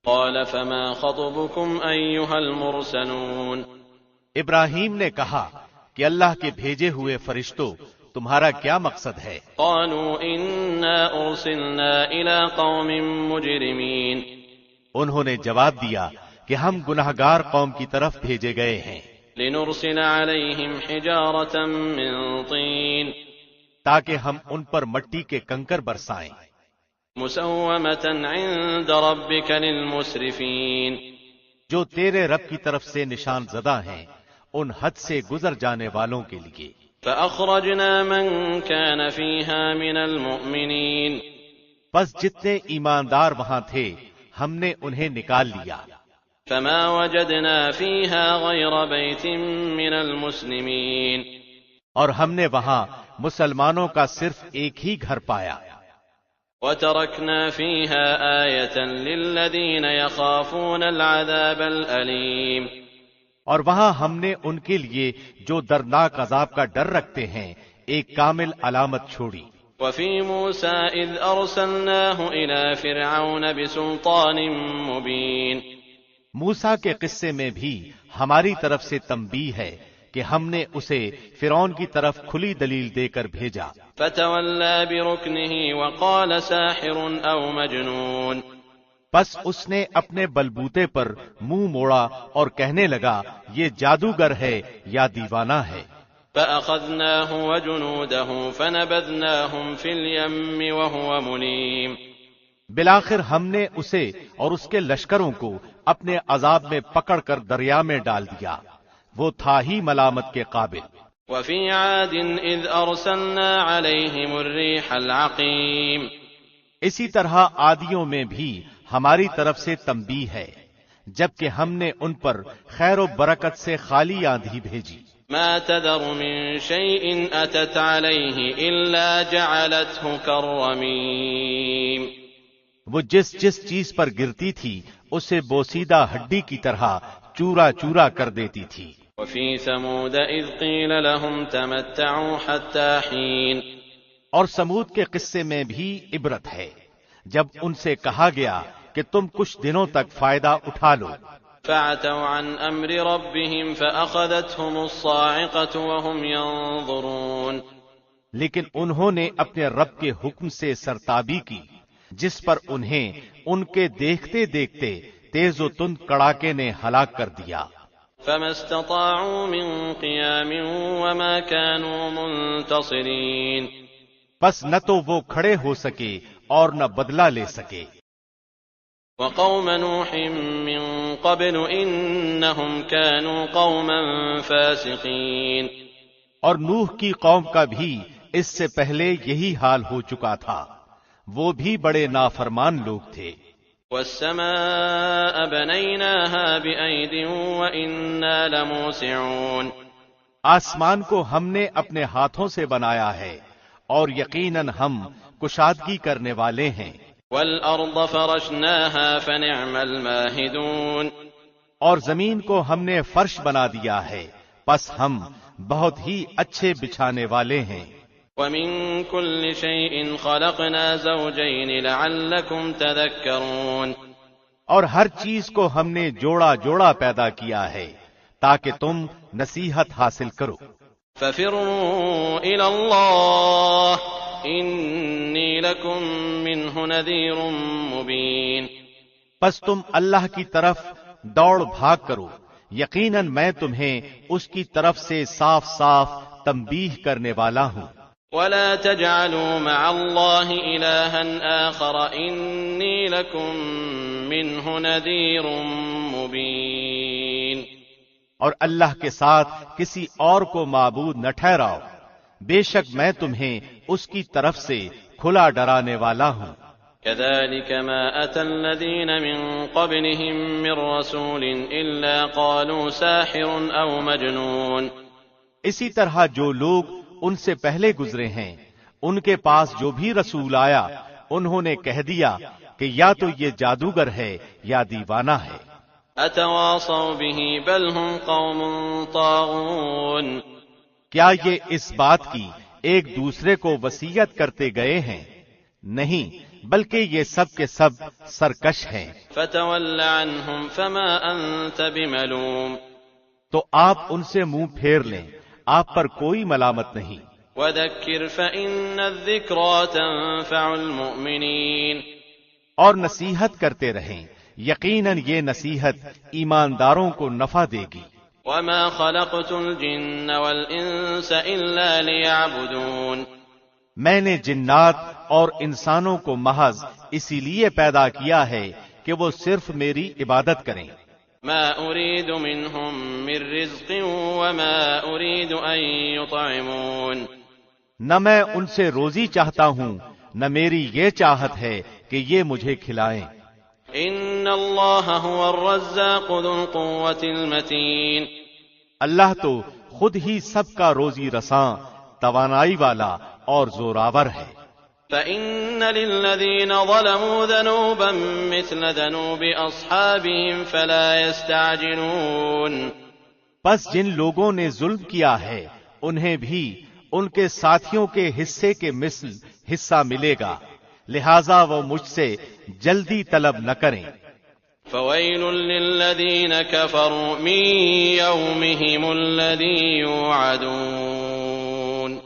قال فما خطبكم أيها المرسلون؟ ابراہیم نے کہا کہ اللہ کے بھیجے ہوئے فرشتوں، تمہارا کیا مقصد ہے؟ قالوا إنا أرسلنا إلى قوم مجرمين. انہوں نے جواب دیا کہ ہم گناہگار قوم کی طرف بھیجے گئے ہیں، لنرسل عليهم حجارة من طين تاکہ ہم ان پر مٹی کے کنکر برسائیں، مسومة عند ربك للمسرفين. جو تیرے رب کی طرف سے نشان زدہ ہیں ان حد سے گزر جانے والوں کے لیے. فأخرجنا من كان فيها من المؤمنين. بس جتنے ایماندار وہاں تھے ہم نے انہیں نکال لیا. فما وجدنا فيها غير بيت من المسلمين. اور ہم نے وہاں مسلمانوں کا صرف ایک ہی گھر پایا. وتركنا فيها آية للذين يخافون العذاب الأليم. اور وہاں ہم نے ان کے لیے جو دردناک عذاب کا ڈر رکھتے ہیں ایک کامل علامت چھوڑی. وفي موسى إذ أرسلناه إلى فرعون بسلطان مبين. موسیٰ کے قصے میں بھی ہماری طرف سے تنبیہ ہے کہ ہم نے اسے فرعون کی طرف کھلی دلیل دے کر بھیجا. فتولى بركنه وقال ساحر أو مجنون. پس اس نے اپنے بلبوتے پر منہ موڑا اور کہنے لگا یہ جادوگر ہے یا دیوانہ ہے. فأخذناه وجنوده فنبذناهم في اليم وهو مليم. بالآخر ہم نے اسے اور اس کے لشکروں کو اپنے عذاب میں پکڑ کر دریا میں ڈال دیا، وہ تھا ہی ملامت کے قابل. وفي عاد إذ أرسلنا عليهم الريح العقيم. اسی طرح عادیوں میں بھی ہماری طرف سے تنبیہ ہے جبکہ ہم نے ان پر خیر و برکت سے خالی آندھی بھیجی. ما تذر من شيء أتت عليه إلا جعلته كالرميم. وہ جس چیز پر گرتی تھی اسے بوسیدہ ہڈی کی طرح چورا چورا کر دیتی تھی. وفي ثمود إذ قيل لهم تمتعوا حتى حين. اور سمود کے قصے میں بھی عبرت ہے جب ان سے کہا گیا کہ تم کچھ دنوں تک فائدہ اٹھا لو. فعتوا عن أمر ربهم فأخذتهم الصاعقة وهم ينظرون. لیکن انہوں نے اپنے رب کے حکم سے سرتابی کی جس پر انہیں ان کے دیکھتے دیکھتے تیز و تند کڑاکے نے ہلاک کر دیا. فما استطاعوا من قيام وما كانوا منتصرين. بس نہ تو وہ کھڑے ہو سکے اور نہ بدلہ لے سکے. وقوم نوح من قبل إنهم كانوا قوما فاسقين. اور نوح کی قوم کا بھی اس سے پہلے یہی حال ہو چکا تھا، وہ بھی بڑے نافرمان لوگ تھے. والسماء بنيناها بأيد وإنا لموسعون. آسمان کو ہم نے اپنے ہاتھوں سے بنایا ہے اور یقیناً ہم کشادگی کرنے والے ہیں. والأرض فرشناها فنعم الماهدون. اور زمین کو ہم نے فرش بنا دیا ہے پس ہم بہت ہی اچھے بچھانے والے ہیں. ومن كل شيء خلقنا زوجين لعلكم تذكرون. اور ہر چیز کو ہم نے جوڑا جوڑا پیدا کیا ہے تاکہ تم نصیحت حاصل کرو. ففروا إلى الله إني لكم منه نذير مبين. پس تم اللہ کی طرف دوڑ بھاگ کرو، یقیناً میں تمہیں اس کی طرف سے صاف صاف تنبیہ کرنے والا ہوں. ولا تجعلوا مع الله إلها آخر إني لكم منه نذير مبين. اور اللہ کے ساتھ کسی اور کو معبود نہ ٹھہراؤ، بے شک میں تمہیں اس کی طرف سے کھلا ڈرانے والا ہوں. كذلك ما أتى الذين من قبلهم من رسول إلا قالوا ساحر أو مجنون. اسی طرح جو لوگ ان سے پہلے گزرے ہیں ان کے پاس جو بھی رسول آیا انہوں نے کہہ دیا کہ یا تو یہ جادوگر ہے یا دیوانہ ہے. أتواصوا به بل هم قوم طاغون. کیا یہ اس بات کی ایک دوسرے کو وصیت کرتے گئے ہیں؟ نہیں، بلکہ یہ سب کے سب سرکش ہیں۔ فتول عنهم فما انت بملوم، تو آپ ان سے منہ پھیر لیں، آپ پر کوئی ملامت نہیں۔ وذکر فإن الذکرى تنفع المؤمنین، اور نصیحت کرتے رہیں، یقیناً یہ نصیحت ایمانداروں کو نفع دے گی۔ وما خلقت الجن والانس الا ليعبدون، میں نے جنات اور انسانوں کو محض اسی لیے پیدا کیا ہے کہ وہ صرف میری عبادت کریں۔ ما اريد منهم من رزق وما اريد ان يطعمون، نہ میں ان سے روزی چاہتا ہوں، نہ میری یہ چاہت ہے کہ یہ مجھے کھلائیں۔ ان اللہ هو الرزاق ذو القوة المتین، اللہ تو خود ہی سب کا روزی رساں، توانائی والا اور زوراور ہے۔ فإن للذین ظلموا ذنوبا مثل ذنوب اصحابهم فلا يستعجلون، پس جن لوگوں نے ظلم کیا ہے انہیں بھی ان کے ساتھیوں کے حصے کے مثل حصہ ملے گا، لہذا وہ مجھ سے جلدی طلب نہ کریں۔ فویل للذین کفروا من یومهم الذی یوعدون،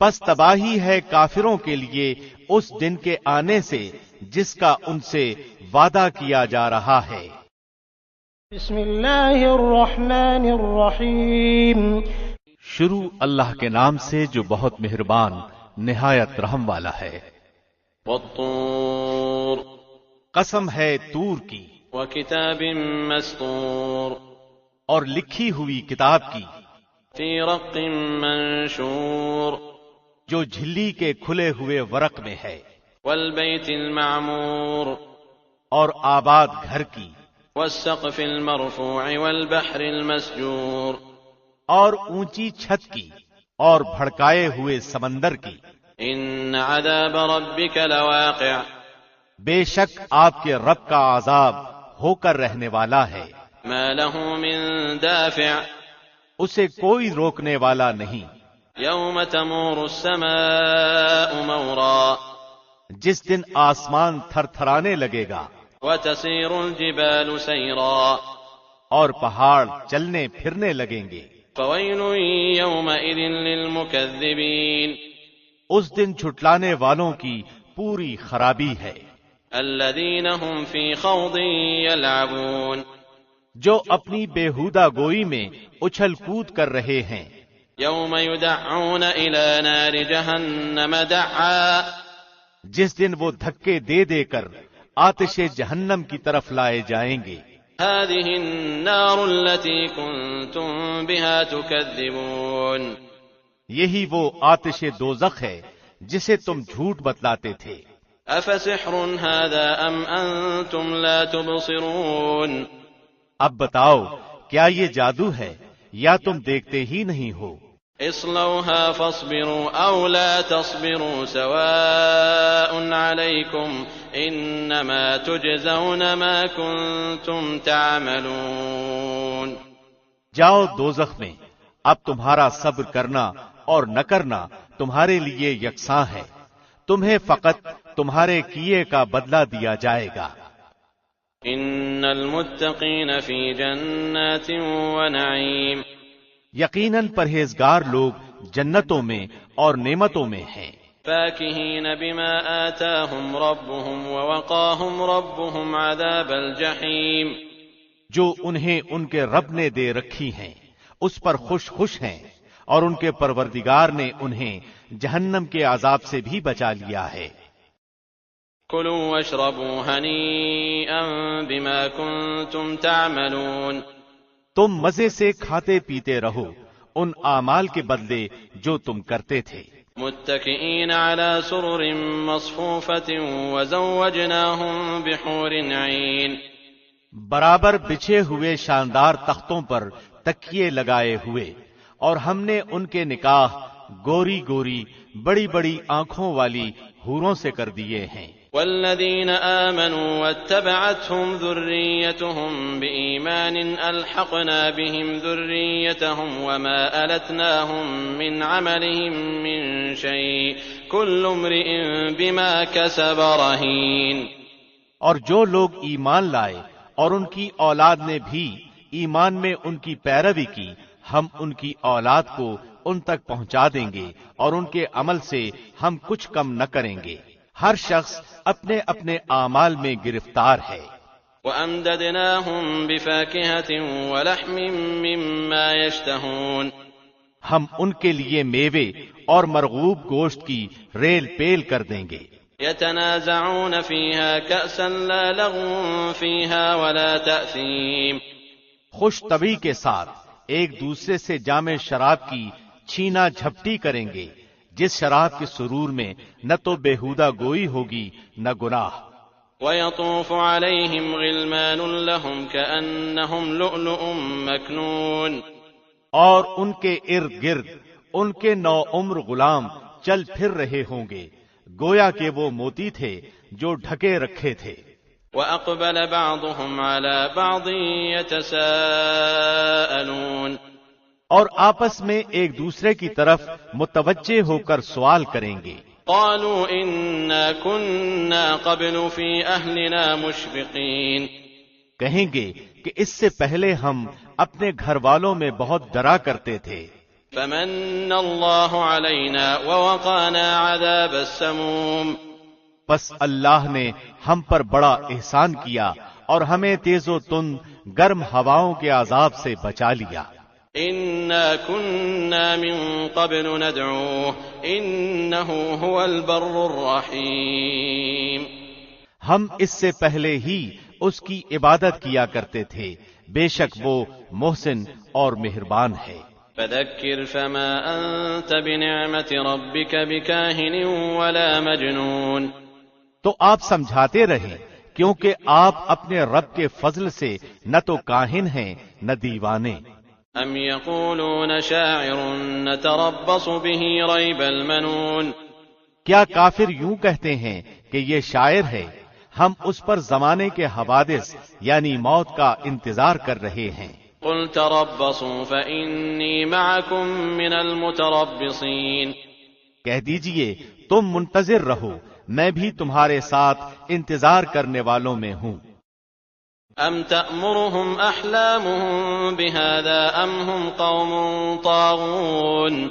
پس تباہی ہے کافروں کے لیے اس دن کے آنے سے جس کا ان سے وعدہ کیا جا رہا ہے۔ بسم اللہ الرحمن الرحیم، شروع اللہ کے نام سے جو بہت مہربان نہایت رحم والا ہے۔ والطور، قسم ہے طور کی، وکتاب مسطور، اور لکھی ہوئی کتاب کی، فی رق منشور، جو جھلی کے کھلے ہوئے ورق میں ہے، والبیت المعمور، اور آباد گھر کی، والسقف المرفوع والبحر المسجور، اور اونچی چھت کی، اور بھڑکائے ہوئے سمندر کی۔ ان عذاب ربک لواقع، بے شک آپ کے رب کا عذاب ہو کر رہنے والا ہے، ما له من دافع، اسے کوئی روکنے والا نہیں۔ یوم تمور السماء مورا، جس دن آسمان تھر تھرانے لگے گا، وتسیر الجبال سیرا، اور پہاڑ چلنے پھرنے لگیں گے۔ فویل یومئذ للمکذبین، اس دن چھٹلانے والوں کی پوری خرابی ہے، الذین هم فی خوض یلعبون، جو اپنی بےہودہ گوئی میں اچھل کود کر رہے ہیں۔ یوم یدعون الی نار جہنم دعا، جس دن وہ دھکے دے دے کر آتش جہنم کی طرف لائے جائیں گے۔ هذه النار التي كنتم بها تكذبون، یہی وہ آتش دوزخ ہے جسے تم جھوٹ بتلاتے تھے۔ افسحر هذا ام انتم لا تبصرون، اب بتاؤ کیا یہ جادو ہے یا تم دیکھتے ہی نہیں ہو؟ اصلوها فاصبروا او لا تصبروا سواء عليكم انما تجزون ما كنتم تعملون، جاؤ دوزخ میں، اب تمہارا صبر کرنا اور نہ کرنا تمہارے لیے یکساں ہے، تمہیں فقط تمہارے کیے کا بدلہ دیا جائے گا۔ ان المتقین فی جنات ونعیم، یقیناً پرہیزگار لوگ جنتوں میں اور نعمتوں میں ہیں، فاکہین بما آتاہم ربهم ووقاہم ربهم عذاب الجحیم، جو انہیں ان کے رب نے دے رکھی ہیں اس پر خوش خوش ہیں، اور ان کے پروردگار نے انہیں جہنم کے عذاب سے بھی بچا لیا ہے۔ کلوا واشربوا ہنیئا بما کنتم تعملون، تم مزے سے کھاتے پیتے رہو ان اعمال کے بدلے جو تم کرتے تھے۔ متکئین علی سرر مصفوفۃ وزوجناہم بحور عین، برابر بچھے ہوئے شاندار تختوں پر تکیے لگائے ہوئے، اور ہم نے ان کے نکاح گوری گوری بڑی بڑی آنکھوں والی حوروں سے کر دیے ہیں۔ والذین آمنوا واتبعتهم ذریتهم بإیمان الحقنا بهم ذریتهم وما ألتناهم من عملهم من شیء كل امرئ بما كسب رهين۔ اور جو لوگ ایمان لائے اور ان کی اولاد نے بھی ایمان میں ان کی پیروی کی، ہم ان کی اولاد کو ان تک پہنچا دیں گے اور ان کے عمل سے ہم کچھ کم نہ کریں گے۔ ہر شخص اپنے اپنے اعمال میں گرفتار ہے۔ وَأَمْدَدْنَاهُمْ بِفَاكِهَةٍ وَلَحْمٍ مِّمَّا يَشْتَهُونَ، ہم ان کے لیے میوے اور مرغوب گوشت کی ریل پیل کر دیں گے۔ يَتَنَازَعُونَ فِيهَا كَأْسًا لَا لَغْوٌ فِيهَا وَلَا تَأْثِيمٌ، خوش طبع کے ساتھ ایک دوسرے سے جام شراب کی چھینا جھپٹی کریں گے، جس شراب کے سرور میں نہ تو بےہودہ گوئی ہوگی نہ گناہ۔ وَيَطُوفُ عَلَيْهِمْ غِلْمَانٌ لَهُمْ كَأَنَّهُمْ لُؤْلُؤٌ مَّكْنُونٌ، اور ان کے ارد گرد ان کے نو عمر غلام چل پھر رہے ہوں گے، گویا کہ وہ موتی تھے جو ڈھکے رکھے تھے۔ وَأَقْبَلَ بَعْضُهُمْ عَلَى بَعْضٍ يَتَسَاءَلُونَ، اور آپس میں ایک دوسرے کی طرف متوجہ ہو کر سوال کریں گے۔ قالوا إنا كنا قبل في أهلنا مشفقين، کہیں گے کہ اس سے پہلے ہم اپنے گھر والوں میں بہت ڈرا کرتے تھے۔ فمن الله علينا ووقانا عذاب السموم، پس اللہ نے ہم پر بڑا احسان کیا اور ہمیں تیز و تند گرم ہواؤں کے عذاب سے بچا لیا۔ إنا كنا من قبل ندعوه إنه هو البر الرحيم، ہم اس سے پہلے ہی اس کی عبادت کیا کرتے تھے، بے شک وہ محسن اور مہربان ہے۔ فذكر فما أنت بنعمة ربك بكاهن ولا مجنون، تو آپ سمجھاتے رہیں کیونکہ آپ اپنے رب کے فضل سے نہ تو کاہن ہیں نہ دیوانے۔ ام يقولون شاعر نتربص به ريب المنون، کیا کافر یوں کہتے ہیں کہ یہ شاعر ہے، ہم اس پر زمانے کے حوادث یعنی موت کا انتظار کر رہے ہیں۔ قل تربصوا فإني معكم من المتربصين، کہہ دیجئے تم منتظر رہو، میں بھی تمہارے ساتھ انتظار کرنے والوں میں ہوں۔ ام تأمرهم احلامهم بهذا ام هم قوم طاغون،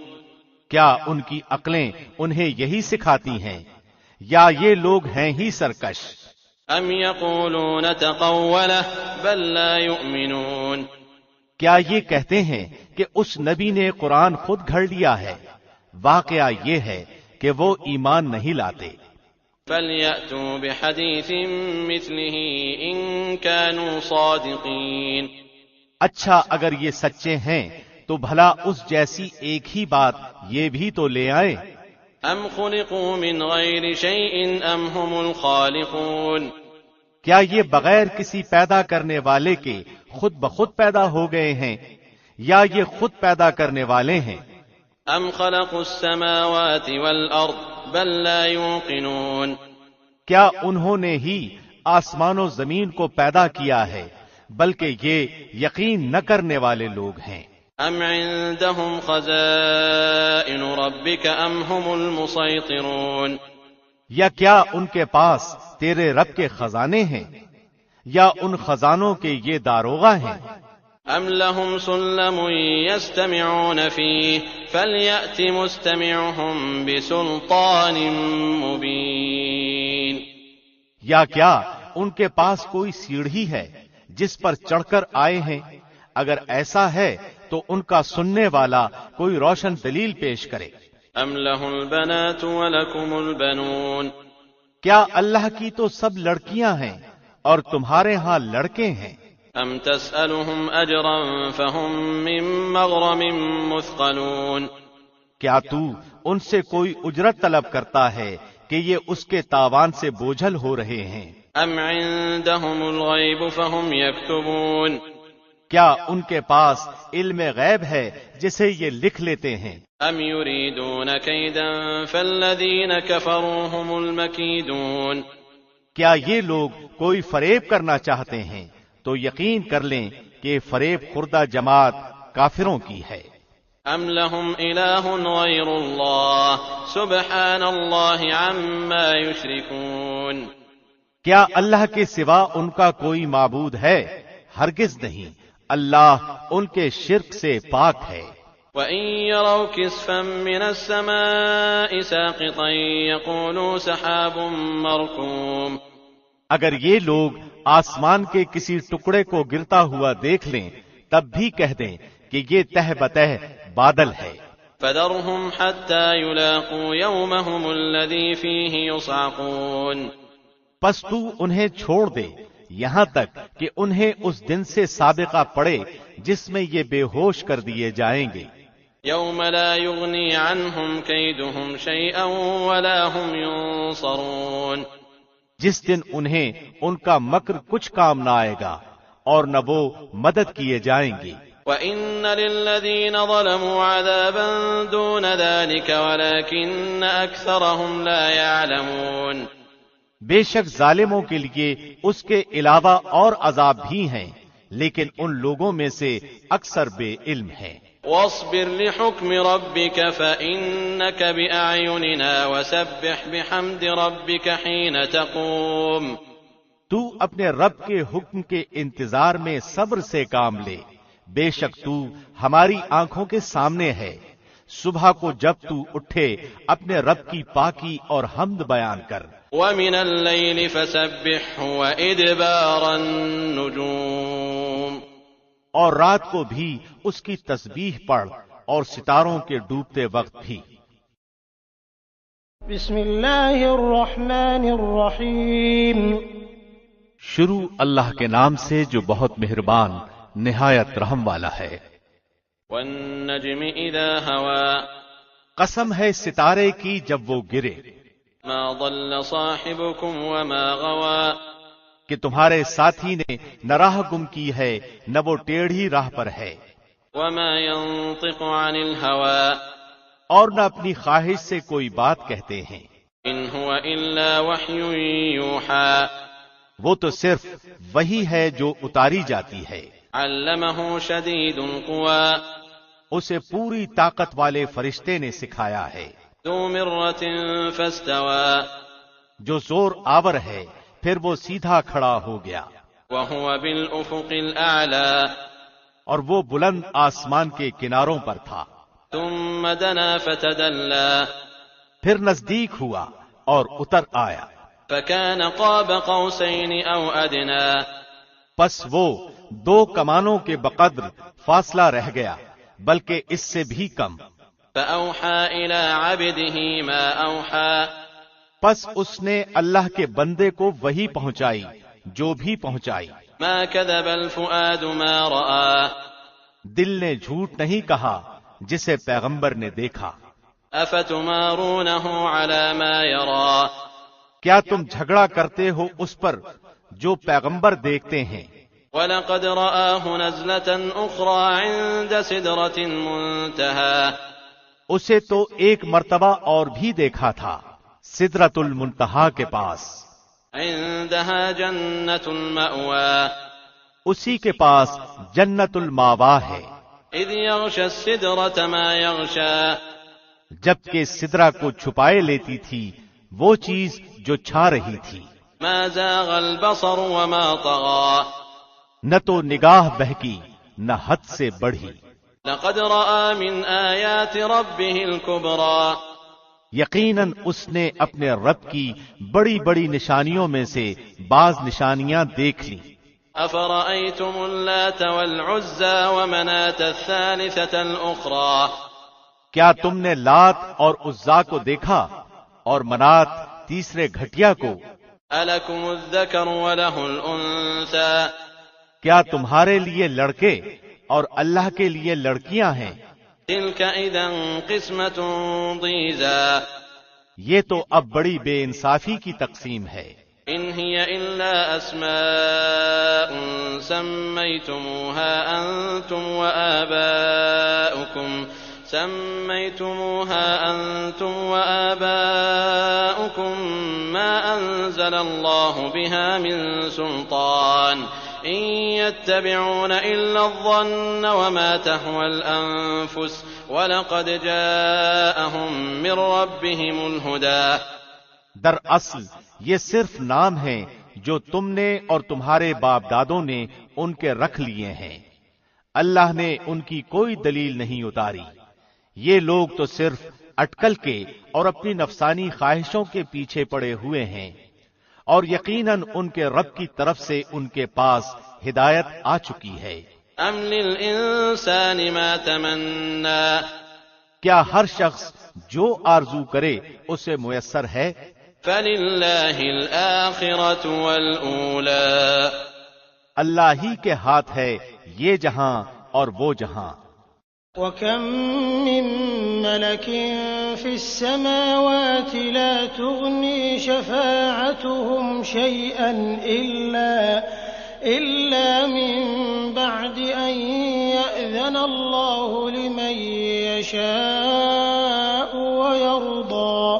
کیا ان کی عقلیں انہیں یہی سکھاتی ہیں یا یہ لوگ ہیں ہی سرکش؟ ام يقولون تقوله بل لا يؤمنون، کیا یہ کہتے ہیں کہ اس نبی نے قرآن خود گھڑ لیا ہے؟ واقعہ یہ ہے کہ وہ ایمان نہیں لاتے۔ فَلْيَأْتُوا بِحَدِيثٍ مِثْلِهِ إِن كَانُوا صَادِقِينَ، اچھا اگر یہ سچے ہیں تو بھلا اس جیسی ایک ہی بات یہ بھی تو لے آئیں۔ ام خلقوا من غیر شیء ام هم الخالقون، کیا یہ بغیر کسی پیدا کرنے والے کے خود بخود پیدا ہو گئے ہیں یا یہ خود پیدا کرنے والے ہیں؟ ام خلقوا السماوات والارض بل لا يوقنون، کیا انہوں نے ہی آسمان و زمین کو پیدا کیا ہے بلکہ یہ یقین نہ کرنے والے لوگ ہیں۔ ام عندهم خزائن ربك ام هم المسيطرون، یا کیا ان کے پاس تیرے رب کے خزانے ہیں یا ان خزانوں کے یہ داروغہ ہیں؟ ام لهم سلم يستمعون فيه فليأت مستمعهم بسلطان مبين، یا کیا ان کے پاس کوئی سیڑھی ہے جس پر چڑھ کر آئے ہیں؟ اگر ایسا ہے تو ان کا سننے والا کوئی روشن دلیل پیش کرے۔ ام له البنات ولكم البنون، کیا اللہ کی تو سب لڑکیاں ہیں اور تمہارے ہاں لڑکے ہیں؟ ام تسألهم اجرا فهم من مغرم مثقلون، کیا تو ان سے کوئی اجرت طلب کرتا ہے کہ یہ اس کے تاوان سے بوجھل ہو رہے ہیں؟ ام عندهم الغیب فهم یکتبون، کیا ان کے پاس علم غیب ہے جسے یہ لکھ لیتے ہیں؟ ام یریدون کیدا فالذین کفروا هم المکیدون، کیا یہ لوگ کوئی فریب کرنا چاہتے ہیں تو یقین کر لیں کہ فریب خوردہ جماعت کافروں کی ہے۔ أم لهم إله غير الله سبحان الله عما يشركون. کیا اللہ کے سوا ان کا کوئی معبود ہے؟ ہرگز نہیں، اللہ ان کے شرک سے پاک ہے. وَإِن يَرَوْا كِسْفًا مِّنَ السَّمَاءِ سَاقِطًا يَقُولُوا سَحَابٌ مَّرْكُومٌ. اگر یہ لوگ آسمان کے کسی ٹکڑے کو گرتا ہوا دیکھ لیں تب بھی کہہ دیں کہ یہ تہ بتہ بادل ہے. فَذَرْهُمْ حَتَّى يُلَاقُوا يَوْمَهُمُ الَّذِي فِيهِ يُصْعَقُونَ. پس تو انہیں چھوڑ دے یہاں تک کہ انہیں اس دن سے سابقہ پڑے جس میں یہ بے ہوش کر دیے جائیں گے. يَوْمَ لَا يُغْنِي عَنْهُمْ كَيْدُهُمْ شَيْئًا وَلَا هُمْ يُنصَرُونَ. جس دن انہیں ان کا مکر کچھ کام نہ آئے گا اور نہ وہ مدد کیے جائیں گے. وَإِنَّ لِلَّذِينَ ظَلَمُوا عَذَابًا دُونَ ذَلِكَ وَلَكِنَّ أَكْثَرَهُمْ لَا يَعْلَمُونَ. بے شک ظالموں کے لیے اس کے علاوہ اور عذاب بھی ہیں لیکن ان لوگوں میں سے اکثر بے علم ہیں. وَاصْبِرْ لِحُكْمِ رَبِّكَ فَإِنَّكَ بِأَعْيُنِنَا وَسَبِّحْ بِحَمْدِ رَبِّكَ حِينَ تَقُومُ. تو اپنے رب کے حکم کے انتظار میں صبر سے کام لے، بے شک تو ہماری آنکھوں کے سامنے ہے. صبح کو جب تو اٹھے اپنے رب کی پاکی اور حمد بیان کر. وَمِنَ اللَّيْلِ فَسَبِّحْهُ وَإِدْبَارَ النُّجُومِ. اور رات کو بھی اس کی تسبیح پڑھ اور ستاروں کے ڈوبتے وقت بھی. بسم اللہ الرحمن الرحیم. شروع اللہ کے نام سے جو بہت مہربان نہایت رحم والا ہے. وَالنَّجْمِ إِذَا هَوَى. قسم ہے ستارے کی جب وہ گرے. مَا ضَلَّ صَاحِبُكُمْ وَمَا غَوَى. کہ تمہارے ساتھی نے نہ راہ گم کی ہے نہ وہ ٹیڑھی راہ پر ہے. وَمَا يَنطِقُ عَنِ الْهَوَى. اور نہ اپنی خواہش سے کوئی بات کہتے ہیں. إِنْ هُوَ إِلَّا وَحْيٌ يُوحَى. وہ تو صرف وہی ہے جو اتاری جاتی ہے. عَلَّمَهُ شَدِيدُ الْقُوَى. اسے پوری طاقت والے فرشتے نے سکھایا ہے. ذُو مِرَّةٍ فَاسْتَوَى. جو زور آور ہے پھر وہ سیدھا کھڑا ہو گیا. وَهُوَ بِالْأُفُقِ الْأَعْلَى. اور وہ بلند آسمان کے کناروں پر تھا. ثُمَّ دَنَا فَتَدَلَّى. پھر نزدیک ہوا اور اتر آیا. فَكَانَ قَابَ قَوْسَيْنِ أَوْ أَدْنَى. پس وہ 2 کمانوں کے بقدر فاصلہ رہ گیا بلکہ اس سے بھی کم. فَأَوْحَى إِلَىٰ عَبْدِهِ مَا أَوْحَى. پس اس نے اللہ کے بندے کو وہی پہنچائی جو بھی پہنچائی. مَا كَذَبَ الْفُؤَادُ مَا رَأَى. دل نے جھوٹ نہیں کہا جسے پیغمبر نے دیکھا. أَفَتُمَارُونَهُ عَلَىٰ مَا يَرَىٰ. کیا تم جھگڑا کرتے ہو اس پر جو پیغمبر دیکھتے ہیں. وَلَقَدْ رَآهُ نَزْلَةً أُخْرَىٰ عِندَ سِدْرَةِ الْمُنتَهَىٰ. اسے تو ایک مرتبہ اور بھی دیکھا تھا سدرۃ المنتہا کے پاس. عِندَهَا جَنَّةُ الْمَأْوَىٰ. اسی کے پاس جنت الماوا ہے. إِذْ يَغْشَى السِّدْرَةَ مَا يَغْشَىٰ. جبکہ سدرہ کو چھپائے لیتی تھی وہ چیز جو چھا رہی تھی. مَا زَاغَ الْبَصَرُ وَمَا طَغَىٰ. نہ تو نگاہ بہکی نہ حد سے بڑھی. لَقَدْ رَأَىٰ مِنْ آيَاتِ رَبِّهِ الْكُبْرَىٰ. یقیناً اس نے اپنے رب کی بڑی بڑی نشانیوں میں سے بعض نشانیاں دیکھ لی. أَفَرَأَيْتُمُ اللَّاتَ وَالْعُزَّىٰ وَمَنَاةَ الثَّالِثَةَ الْأُخْرَىٰ. کیا تم نے لات اور عزا کو دیکھا اور منات تیسرے گھٹیا کو. أَلَكُمُ الذَّكَرُ وَلَهُ الْأُنثَىٰ. کیا تمہارے لیے لڑکے اور اللہ کے لیے لڑکیاں ہیں. تِلْكَ إِذًا قِسْمَةٌ ضِیزَىٰ. یہ تو اب بڑی بے انصافی کی تقسیم ہے. إِنْ هِيَ إِلَّا أَسْمَاءٌ سَمَّيْتُمُوهَا أَنْتُمْ وَآبَاؤُكُمْ مَا أَنزَلَ اللَّهُ بِهَا مِنْ سُلْطَانٍ إن يتبعون إلا الظن وما تهوى الأنفس وَلَقَدْ جَاءَهُم مِّن رَّبِّهِمُ الْهُدَىٰ۔ دراصل یہ صرف نام ہیں جو تم نے اور تمہارے باپ دادوں نے ان کے رکھ لیے ہیں، اللہ نے ان کی کوئی دلیل نہیں اتاری۔ یہ لوگ تو صرف اٹکل کے اور اپنی نفسانی خواہشوں کے پیچھے پڑے ہوئے ہیں، اور یقیناً ان کے رب کی طرف سے ان کے پاس ہدایت آ چکی ہے۔ أَمْ لِلْإِنسَانِ مَا تَمَنَّىٰ، کیا ہر شخص جو آرزو کرے اسے میسر ہے؟ فَلِلَّهِ الْآخِرَةُ وَالْأُولَىٰ، اللہ ہی کے ہاتھ ہے یہ جہاں اور وہ جہاں۔ وَكَم مِّن مَّلَكٍ فِي السَّمَاوَاتِ لَا تُغْنِي شَفَاعَتُهُمْ شَيْئًا إِلَّا مِن بَعْدِ أَن يَأْذَنَ اللَّهُ لِمَن يَشَاءُ وَيَرْضَىٰ۔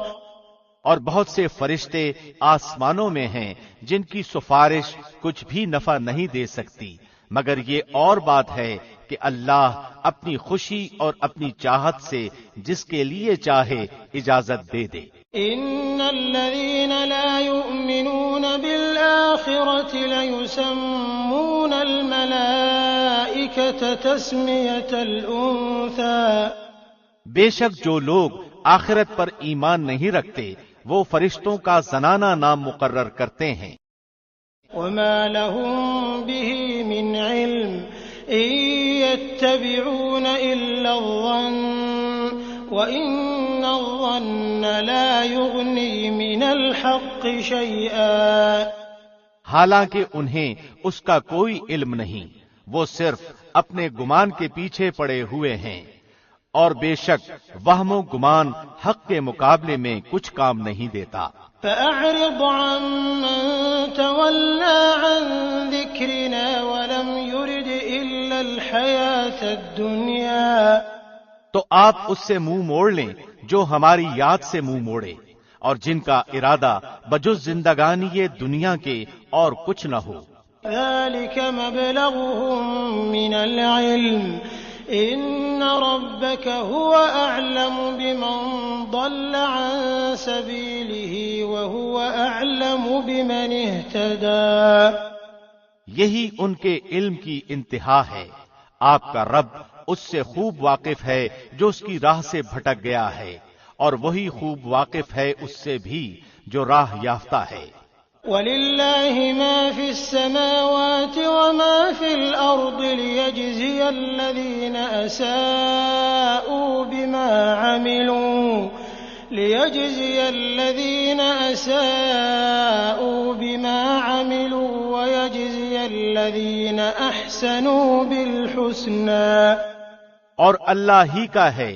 اور بہت سے فرشتے آسمانوں میں ہیں جن کی سفارش کچھ بھی نفع نہیں دے سکتی، مگر یہ اور بات ہے کہ اللہ اپنی خوشی اور اپنی چاہت سے جس کے لیے چاہے اجازت دے دے۔ ان الذين لا يؤمنون بالآخرة ليسمون الملائكة تسمية الأنثى، بے شک جو لوگ آخرت پر ایمان نہیں رکھتے وہ فرشتوں کا زنانہ نام مقرر کرتے ہیں۔ وما لهم به من علم إن يتبعون إلا الظن وإن الظن لا يغني من الحق شيئا، حالانکہ انہیں اس کا کوئی علم نہیں، وہ صرف اپنے گمان کے پیچھے پڑے ہوئے ہیں، اور بے شک وہم و گمان حق کے مقابلے میں کچھ کام نہیں دیتا۔ فأعرض عمن تولى عن ذكرنا ولم يرد إلا الحياة الدنيا، تو آپ اس سے منہ موڑ لیں جو ہماری یاد سے منہ موڑے اور جن کا ارادہ بجز زندگانی یہ دنیا کے اور کچھ نہ ہو۔ ذلك مبلغهم من العلم إن ربك هو أعلم بمن ضل عن سبيله وهو أعلم بمن اهتدى۔ یہی ان کے علم کی انتہا ہے، آپ کا رب اس سے خوب واقف ہے جو اس کی راہ سے بھٹک گیا ہے، اور وہی خوب واقف ہے اس سے بھی جو راہ یافتہ ہے۔ وَلِلَّهِ مَا فِي السَّمَاوَاتِ وَمَا فِي الْأَرْضِ لِيَجْزِيَ الَّذِينَ أَسَاءُوا بِمَا عَمِلُوا وَيَجْزِيَ الَّذِينَ أَحْسَنُوا بِالْحُسْنَى۔ اور اللہ ہی کا ہے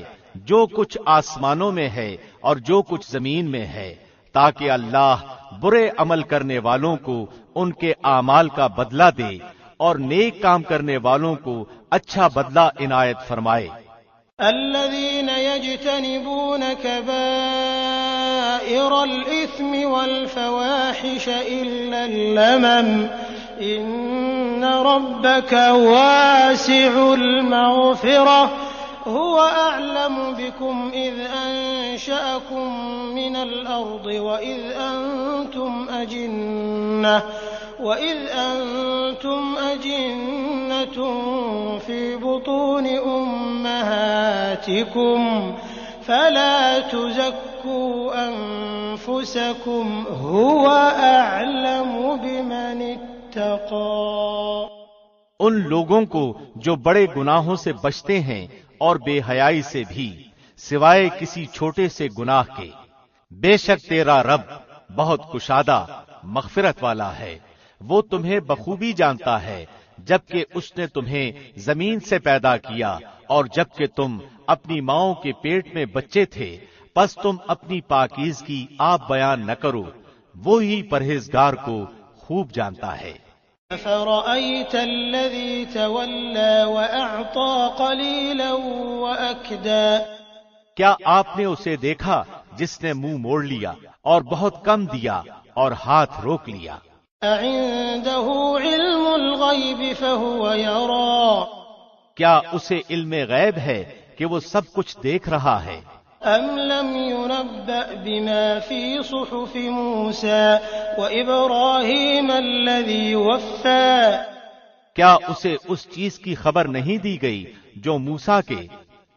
جو کچھ آسمانوں میں ہے اور جو کچھ زمین میں ہے، تاکہ اللہ برے عمل کرنے والوں کو ان کے اعمال کا بدلہ دے اور نیک کام کرنے والوں کو اچھا بدلہ عنایت فرمائے۔ الذين يجتنبون كبائر الإثم والفواحش إلا اللمم إن ربك واسع المغفرة هو أعلم بكم إذ أنشأكم من الأرض وإذ أنتم أجنة في بطون أمهاتكم فلا تزكوا أنفسكم هو أعلم بمن اتقى۔ ان لوگوں کو جو بڑے گناہوں سے بچتے ہیں اور بے حیائی سے بھی، سوائے کسی چھوٹے سے گناہ کے، بے شک تیرا رب بہت کشادہ مغفرت والا ہے، وہ تمہیں بخوبی جانتا ہے، جبکہ اس نے تمہیں زمین سے پیدا کیا اور جبکہ تم اپنی ماؤں کے پیٹ میں بچے تھے، پس تم اپنی پاکیزگی آپ بیان نہ کرو، وہی پرہیزگار کو خوب جانتا ہے۔ أَفَرَأَيْتَ الَّذِي تَوَلَّى وَأَعْطَىٰ قَلِيلًا وَأَكْدَىٰ، کیا آپ نے اسے دیکھا جس نے منہ موڑ لیا اور بہت کم دیا اور ہاتھ روک لیا؟ أَعِندَهُ عِلْمُ الْغَيْبِ الغيب فهو يرى کیا اسے علم غیب ہے کہ وہ سب کچھ دیکھ رہا ہے؟ أم لم ينبأ بما في صحف موسى وإبراهيم الذي وفى کیا اسے اس چیز کی خبر نہیں دی گئی جو موسیٰ کے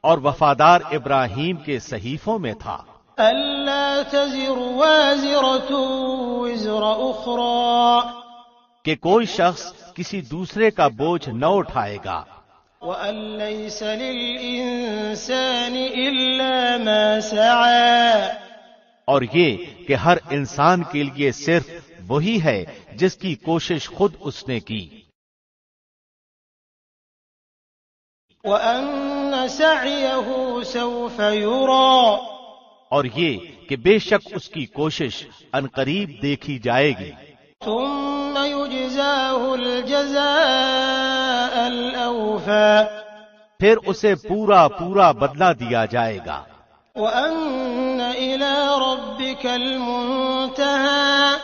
اور وفادار ابراہیم کے صحیفوں میں تھا؟ ألا تزر وازرة وزر أخرى کہ کوئی شخص کسی دوسرے کا بوجھ نہ اٹھائے گا، وأن ليس للإنسان إلا ما سعى اور یہ کہ ہر انسان کے لیے صرف وہی ہے جس کی کوشش خود اس نے کی، وأن سعيه سوف يرى اور یہ کہ بے شک اس کی کوشش عنقریب دیکھی جائے گی، ثم يجزاه الجزاء الأوفى پھر اسے پورا پورا بدلہ دیا جائے گا، وأن إلى ربك المنتهى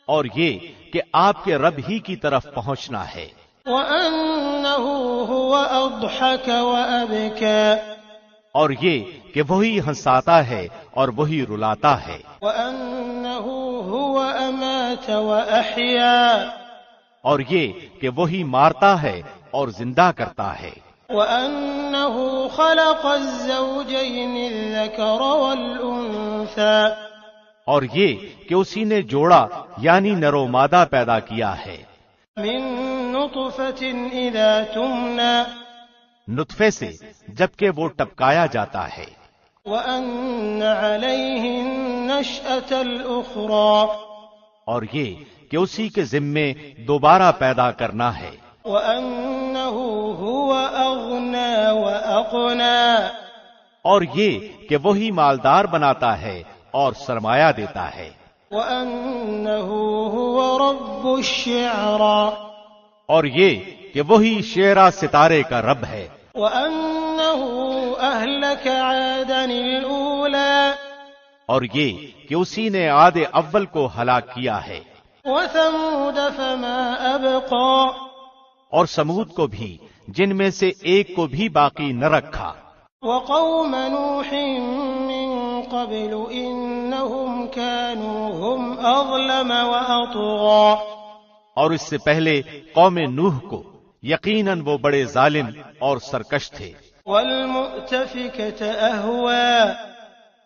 اور یہ کہ آپ کے رب ہی کی طرف پہنچنا ہے، وأنه هو أضحك وأبكى اور یہ کہ وہی ہنساتا ہے اور وہی رلاتا ہے، وأنه هو أمات وأحيا اور یہ کہ وہی مارتا ہے اور زندہ کرتا ہے، وأنه خلق الزوجين الذكر والأنثى اور یہ کہ اسی نے جوڑا یعنی نر و مادہ پیدا کیا ہے، من نطفة إذا تمنى نطفے سے جبکہ وہ ٹپکایا جاتا ہے، وأن عليه النشأة الأخرى اور یہ کہ اسی کے ذمے دوبارہ پیدا کرنا ہے، وأنه هو أغنى وأقنى اور یہ کہ وہی مالدار بناتا ہے اور سرمایہ دیتا ہے، وأنه هو رب الشعرى اور یہ کہ وہی شعرا ستارے کا رب ہے، وأنه أهلك عادا الأولى اور یہ کہ اسی نے عاد اول کو ہلاک کیا ہے، وثمود فما أبقى اور سمود کو بھی جن میں سے ایک کو بھی باقی نہ رکھا، وقوم نوح من قبل إنهم كانوا هم أظلم وأطغى اور اس سے پہلے قوم نوح کو یقیناً وہ بڑے ظالم اور سرکش تھے، والمؤتفكة أهوى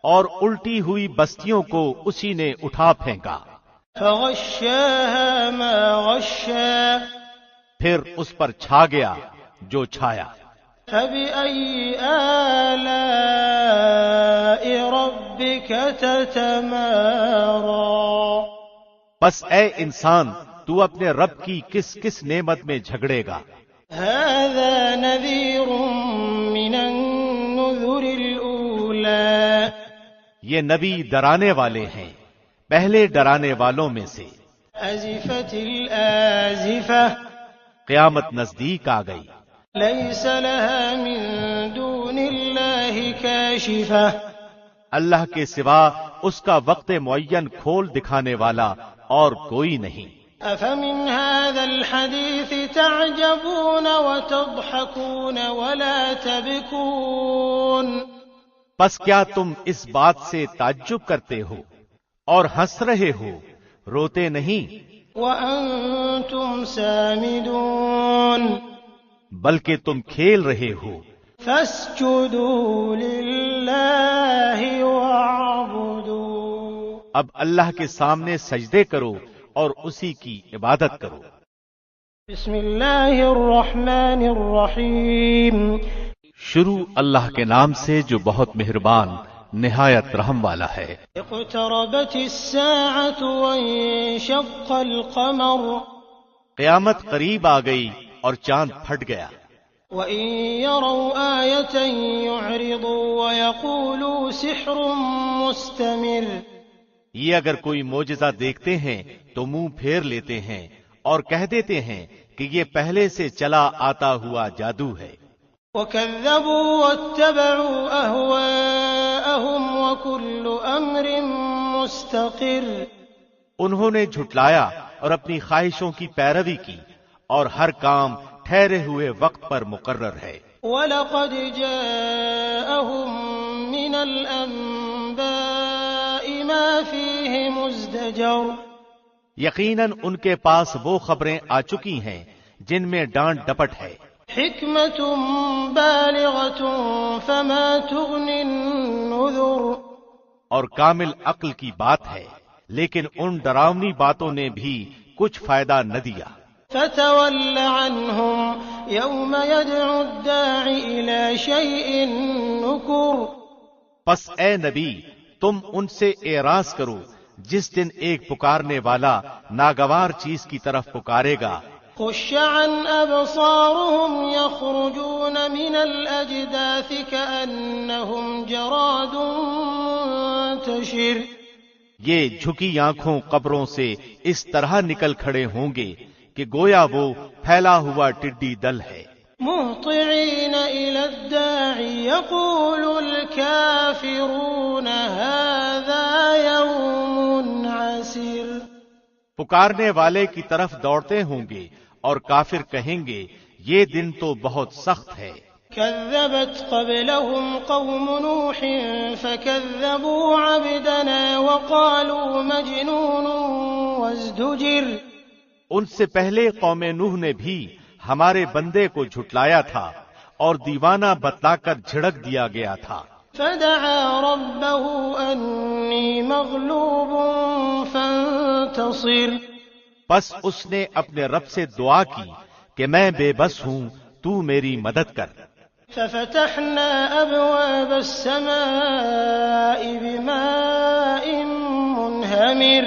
اور الٹی ہوئی بستیوں کو اسی نے اٹھا پھینکا، فغشاها ما غشا پھر اس پر چھا گیا جو چھایا، فبأي آلاء ربك تتمارى بس اے انسان تو اپنے رب کی کس کس نعمت میں جھگڑے گا؟ هذا نذير من النذر الأولى یہ نبی ڈرانے والے ہیں پہلے ڈرانے والوں میں سے، أزفت الآزفة قیامت نزدیک آ گئی، ليس لها من دون الله كاشفة اللہ کے سوا اس کا وقت معین کھول دکھانے والا اور کوئی نہیں، أفمن هذا الحديث تعجبون وتضحكون ولا تبكون پس کیا تم اس بات سے تعجب کرتے ہو اور ہنس رہے ہو، روتے نہیں، وأنتم سامدون بلکہ تم کھیل رہے ہو، فاسجدوا لله واعبدوا اب اللہ کے سامنے سجدے کرو اور اسی کی عبادت کرو۔ بسم اللہ الرحمن الرحیم شروع اللہ کے نام سے جو بہت مہربان نہایت رحم والا ہے۔ اقتربت الساعة وانشق القمر قیامت قریب آ گئی اور چاند پھٹ گیا، وإن يروا آية يعرضوا ويقولوا سحر مستمر یہ اگر کوئی معجزہ دیکھتے ہیں تو منہ پھیر لیتے ہیں اور کہہ دیتے ہیں کہ یہ پہلے سے چلا آتا ہوا جادو ہے، وكذبوا واتبعوا أهواءهم وكل أمر مستقر انہوں نے جھٹلایا اور اپنی خواہشوں کی پیروی کی اور ہر کام ٹھہرے ہوئے وقت پر مقرر ہے۔ وَلَقَدْ جَاءَهُم مِّنَ الْأَنبَاءِ مَا فِيهِ مُزْدَجَرٌ، یقیناً ان کے پاس وہ خبریں آ چکی ہیں جن میں ڈانٹ ڈپٹ ہے، حِكْمَةٌ بَالِغَةٌ فَمَا تُغْنِ النُّذُرُ، اور کامل عقل کی بات ہے، لیکن ان ڈراؤنی باتوں نے بھی کچھ فائدہ نہ دیا۔ فَتَوَلَّ عَنْهُمْ يَوْمَ يَدْعُ الدَّاعِ إِلَى شَيْءٍ نُكُرٍ، پس اے نبی تم ان سے اعراض کرو جس دن ایک پکارنے والا ناگوار چیز کی طرف پکارے گا۔ خُشَّ عَنْ أَبْصَارُهُمْ يَخْرُجُونَ مِنَ الْأَجْدَاثِ كَأَنَّهُمْ جَرَادٌ مُنتَشِرٌ، یہ جھکی آنکھوں قبروں سے اس طرح نکل کھڑے ہوں گے کہ گویا وہ پھیلا ہوا ٹڈی دل ہے۔ مُهْطِعِينَ إِلَى الدَّاعِ يَقُولُ الْكَافِرُونَ هَذَا يَوْمٌ عَسِرٌ، پکارنے والے کی طرف دوڑتے ہوں گے اور کافر کہیں گے یہ دن تو بہت سخت ہے۔ كذبت قبلهم قوم نوح فكذبوا عبدنا وقالوا مجنون وازدجر، ان سے پہلے قوم نوح نے بھی ہمارے بندے کو جھٹلایا تھا اور دیوانہ بتلا کر جھڑک دیا گیا تھا۔ فدعا ربه أني مغلوب فانتصر، پس اس نے اپنے رب سے دعا کی کہ میں بے بس ہوں، تو میری مدد کر۔ ففتحنا أبواب السماء بماء منهمر،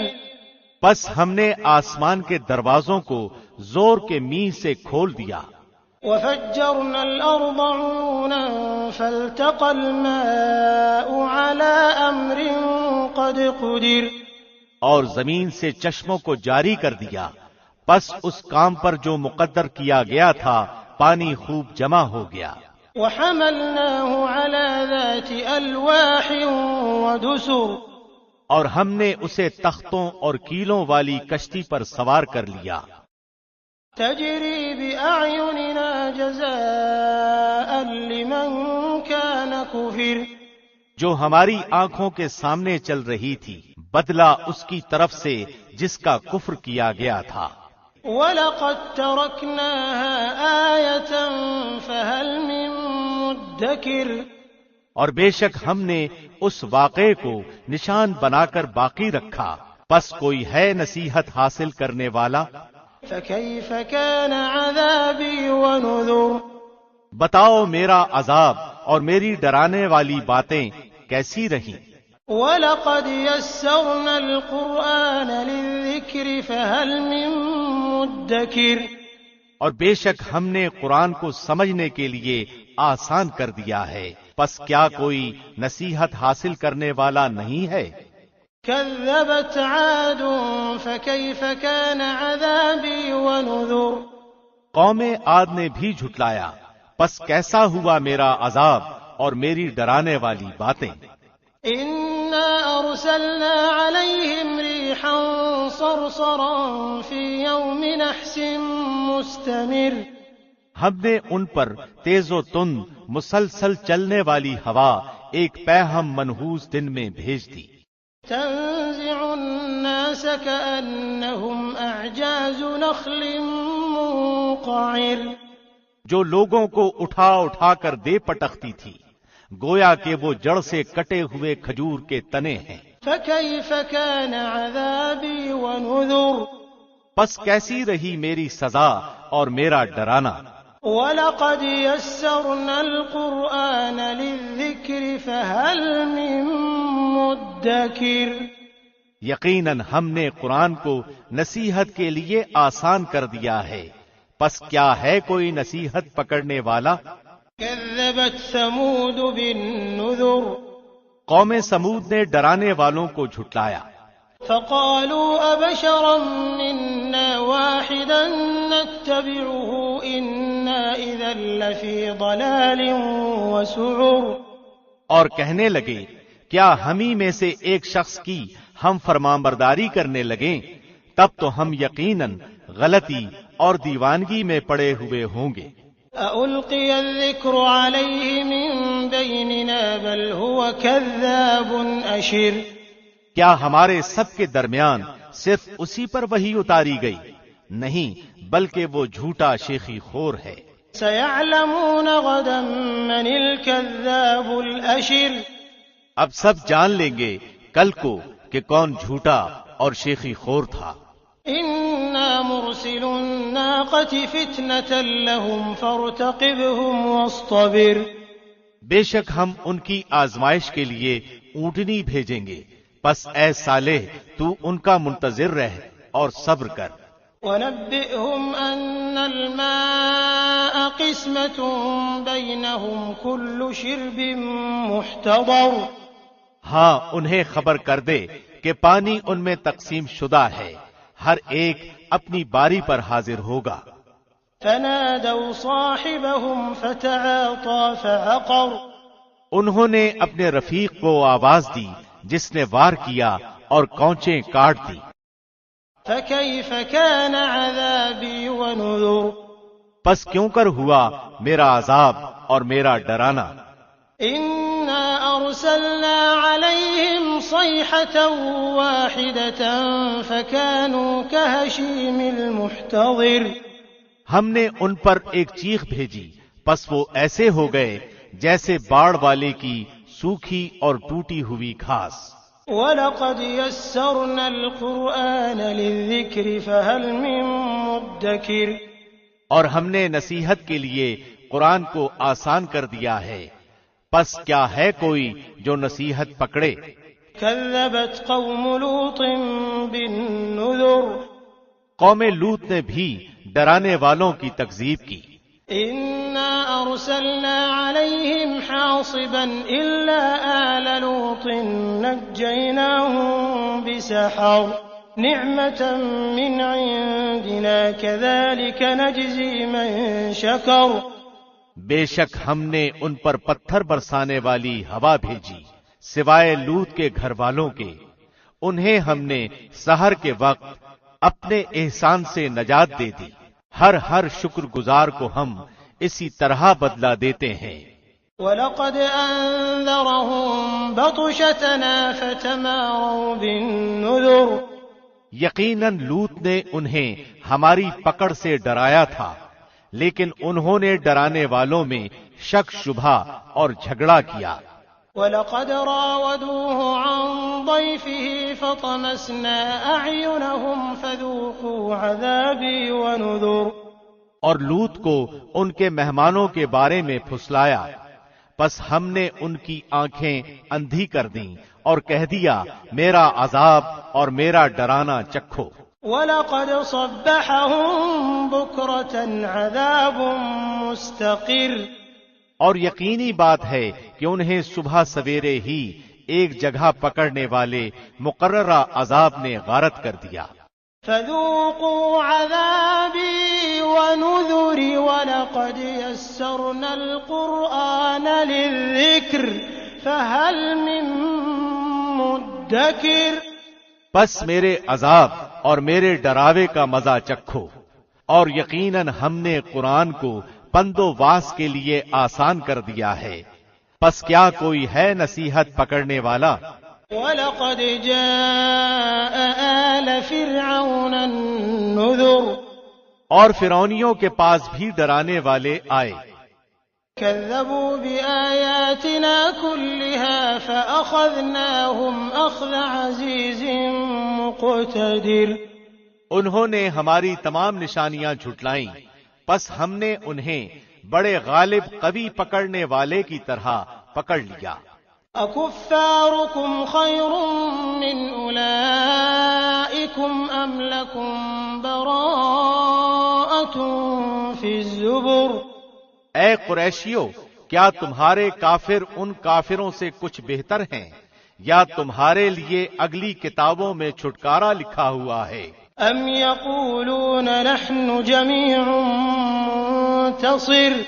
پس ہم نے آسمان کے دروازوں کو زور کے می سے کھول دیا۔ وفجرنا الأرض عيونا فالتقى الماء على أمر قد قدر، اور زمین سے چشموں کو جاری کر دیا، پس اس کام پر جو مقدر کیا گیا تھا پانی خوب جمع ہو گیا۔ وحملناه على ذات ألواح ودسر، اور ہم نے اسے تختوں اور کیلوں والی کشتی پر سوار کر لیا۔ تجری بأعيننا جزاء لمن كان كفر، جو ہماری آنکھوں کے سامنے چل رہی تھی، بدلہ اس کی طرف سے جس کا کفر کیا گیا تھا۔ وَلَقَدْ تَرَكْنَاهَا آيَةً فَهَلْ مِن مُدَّكِرٍ، اور بے شک ہم نے اس واقعے کو نشان بنا کر باقی رکھا، پس کوئی ہے نصیحت حاصل کرنے والا؟ فَكَيْفَ كَانَ عَذَابِي وَنُذُرِ، بتاؤ میرا عذاب اور میری ڈرانے والی باتیں کیسی رہیں۔ وَلَقَدْ يَسَّرْنَا الْقُرْآنَ لِلذِّكْرِ فَهَلْ مِن مُدَّكِرٍ، اور بے شک ہم نے قرآن کو سمجھنے کے لیے آسان کر دیا ہے، پس کیا کوئی نصیحت حاصل کرنے والا نہیں ہے؟ كذبت عاد فكيف كان عذابي ونذر، قوم عاد نے بھی جھٹلایا، پس کیسا ہوا میرا عذاب اور میری ڈرانے والی باتیں۔ إنا أرسلنا عليهم ريحا صرصرا في يوم نحس مستمر، ہم نے ان پر تیز و تند مسلسل چلنے والی ہوا ایک پیہم منحوس دن میں بھیج دی۔ تنزع الناس كأنهم أعجاز نخل منقعر، جو لوگوں کو اٹھا اٹھا کر دے پٹکتی تھی، گویا کہ وہ جڑ سے کٹے ہوئے کھجور کے تنے ہیں۔ فكيف كان عذابي ونذر، پس کیسی رہی میری سزا اور میرا ڈرانا۔ وَلَقَدْ يَسَّرْنَا الْقُرْآنَ لِلذِّكْرِ فَهَلْ مِن مُدَّكِرٍ، یقیناً ہم نے قرآن کو نصیحت کے لیے آسان کر دیا ہے، پس کیا ہے کوئی نصیحت پکڑنے والا؟ كذبت ثمود بالنذر، قوم سمود نے ڈرانے والوں کو جھٹلایا، فقالوا أبشرا منا واحدا نتبعه إنا إذا لفي ضلال وسعر، اور کہنے لگے کیا ہم ہی میں سے ایک شخص کی ہم فرمانبرداری کرنے لگیں، تب تو ہم یقیناً غلطی اور دیوانگی میں پڑے ہوئے ہوں گے۔ أَأُلْقِيَ الذِّكْرُ عَلَيْهِ مِن بَيْنِنَا بَلْ هُوَ كَذَّابٌ أَشِرٌ۔ کیا ہمارے سب کے درمیان صرف اسی پر وحی اتاری گئی؟ نہیں، بلکہ وہ جھوٹا شیخی خور ہے۔ سَيَعْلَمُونَ غَدًا مَّنِ الْكَذَّابُ الْأَشِرُ۔ اب سب جان لیں گے کل کو کہ کون جھوٹا اور شیخی خور تھا۔ إِنَّا مُرْسِلُو النَّاقَةِ فِتْنَةً لَّهُمْ فَارْتَقِبْهُمْ وَاصْطَبِرْ۔ بے شک ہم ان کی آزمائش کے لیے اونٹنی بھیجیں گے، پس اے صالح تو ان کا منتظر رہ اور صبر کر۔ وَنَبِّئْهُمْ أَنَّ الْمَاءَ قِسْمَةٌ بَيْنَهُمْ كُلُّ شِرْبٍ مُحْتَضَرٌ۔ ہاں انہیں خبر کر دے کہ پانی ان میں تقسیم شدہ ہے، ہر ایک اپنی باری پر حاضر ہوگا۔ فَنَادَوْا صَاحِبَهُمْ فَتَعَاطَىٰ فَعَقَرَ۔ انہوں نے اپنے رفیق کو آواز دی جس نے وار کیا اور کونچیں کاٹ دی۔ فَكَيْفَ كَانَ عَذَابِي وَنُذُرِ۔ پس کیوں کر ہوا میرا عذاب اور میرا ڈرانا۔ إِنَّا أَرْسَلْنَا عَلَيْهِمْ صَيْحَةً وَاحِدَةً فَكَانُوا كَهَشِيمِ الْمُحْتَظِرِ۔ ہم نے ان پر ایک چیخ بھیجی، پس وہ ایسے ہو گئے جیسے باڑ والے کی سوکھی اور ٹوٹی ہوئی گھاس۔ وَلَقَدْ يَسَّرْنَا الْقُرْآنَ لِلذِّكْرِ فَهَلْ مِن مُّدَّكِرٍ۔ اور ہم نے نصیحت کے لیے قرآن کو آسان کر دیا ہے، پس کیا ہے کوئی جو نصیحت پکڑے۔ كَذَّبَتْ قَوْمُ لُوطٍ بِالنُّذُرِ۔ قوم لوط نے بھی ڈرانے والوں کی تکذیب کی۔ إِنَّا أَرْسَلْنَا عَلَيْهِمْ حَاصِبًا إِلَّا آلَ لُوطٍ نَجَّيْنَاهُم بِسَحَرٍ نِعْمَةً مِّنْ عِندِنَا كَذَلِكَ نَجْزِي مَن شَكَرَ۔ بے شک ہم نے ان پر پتھر برسانے والی ہوا بھیجی سوائے لوط کے گھر والوں کے، انہیں ہم نے سحر کے وقت اپنے احسان سے نجات دے دی، ہر شکر گزار کو ہم اسی طرح بدلہ دیتے ہیں۔ وَلَقَدْ أَنذَرَهُم بَطْشَتَنَا فَتَمَارَوْا بِالنُّذُرِ۔ یقیناً لوط نے انہیں ہماری پکڑ سے ڈرایا تھا، لیکن انہوں نے ڈرانے والوں میں شک شبہ اور جھگڑا کیا۔ وَلَقَدْ رَاوَدُوهُ عَن ضَيْفِهِ فَطَمَسْنَا أَعْيُنَهُمْ فَذُوقُوا عَذَابِي وَنُذُرِ۔ اور لوط کو ان کے مہمانوں کے بارے میں پھسلایا، پس ہم نے ان کی آنکھیں اندھی کر دیں اور کہہ دیا میرا عذاب اور میرا ڈرانا چکھو۔ وَلَقَدْ صَبَّحَهُم بُكْرَةً عَذَابٌ مُسْتَقِرٌ۔ اور یقینی بات ہے کہ انہیں صبح سویرے ہی ایک جگہ پکڑنے والے مقررہ عذاب نے غارت کر دیا۔ فَذُوقُوا عَذَابِي وَنُذُرِ وَلَقَدْ يَسَّرْنَا الْقُرْآنَ لِلذِّكْرِ فَهَلْ مِن مُّدَّكِرٍ۔ پس میرے عذاب اور میرے ڈراوے کا مزہ چکھو، اور یقیناً ہم نے قرآن کو پند و واس کے لیے آسان کر دیا ہے، پس کیا کوئی ہے نصیحت پکڑنے والا۔ وَلَقَدْ جَاءَ آلَ فِرْعَوْنَ النُّذُرُ۔ اور فرعونیوں کے پاس بھی ڈرانے والے آئے۔ كَذَّبُوا بِآيَاتِنَا كُلِّهَا فَأَخَذْنَاهُمْ أَخْذَ عَزِيزٍ مُقْتَدِرٍ۔ انہوں نے ہماری تمام نشانیاں جھٹلائیں، پس ہم نے انہیں بڑے غالب قوی پکڑنے والے کی طرح پکڑ لیا۔ أَكُفَّارُكُمْ خَيْرٌ مِّنْ أُولَئِكُمْ أَمْ لَكُمْ بَرَاءَةٌ فِي الزُّبُرِ۔ اے قریشیو، کیا تمہارے کافر ان کافروں سے کچھ بہتر ہیں، یا تمہارے لیے اگلی کتابوں میں چھٹکارا لکھا ہوا ہے؟ أَمْ يَقُولُونَ نَحْنُ جَمِيعٌ مُّنتَصِرٌ۔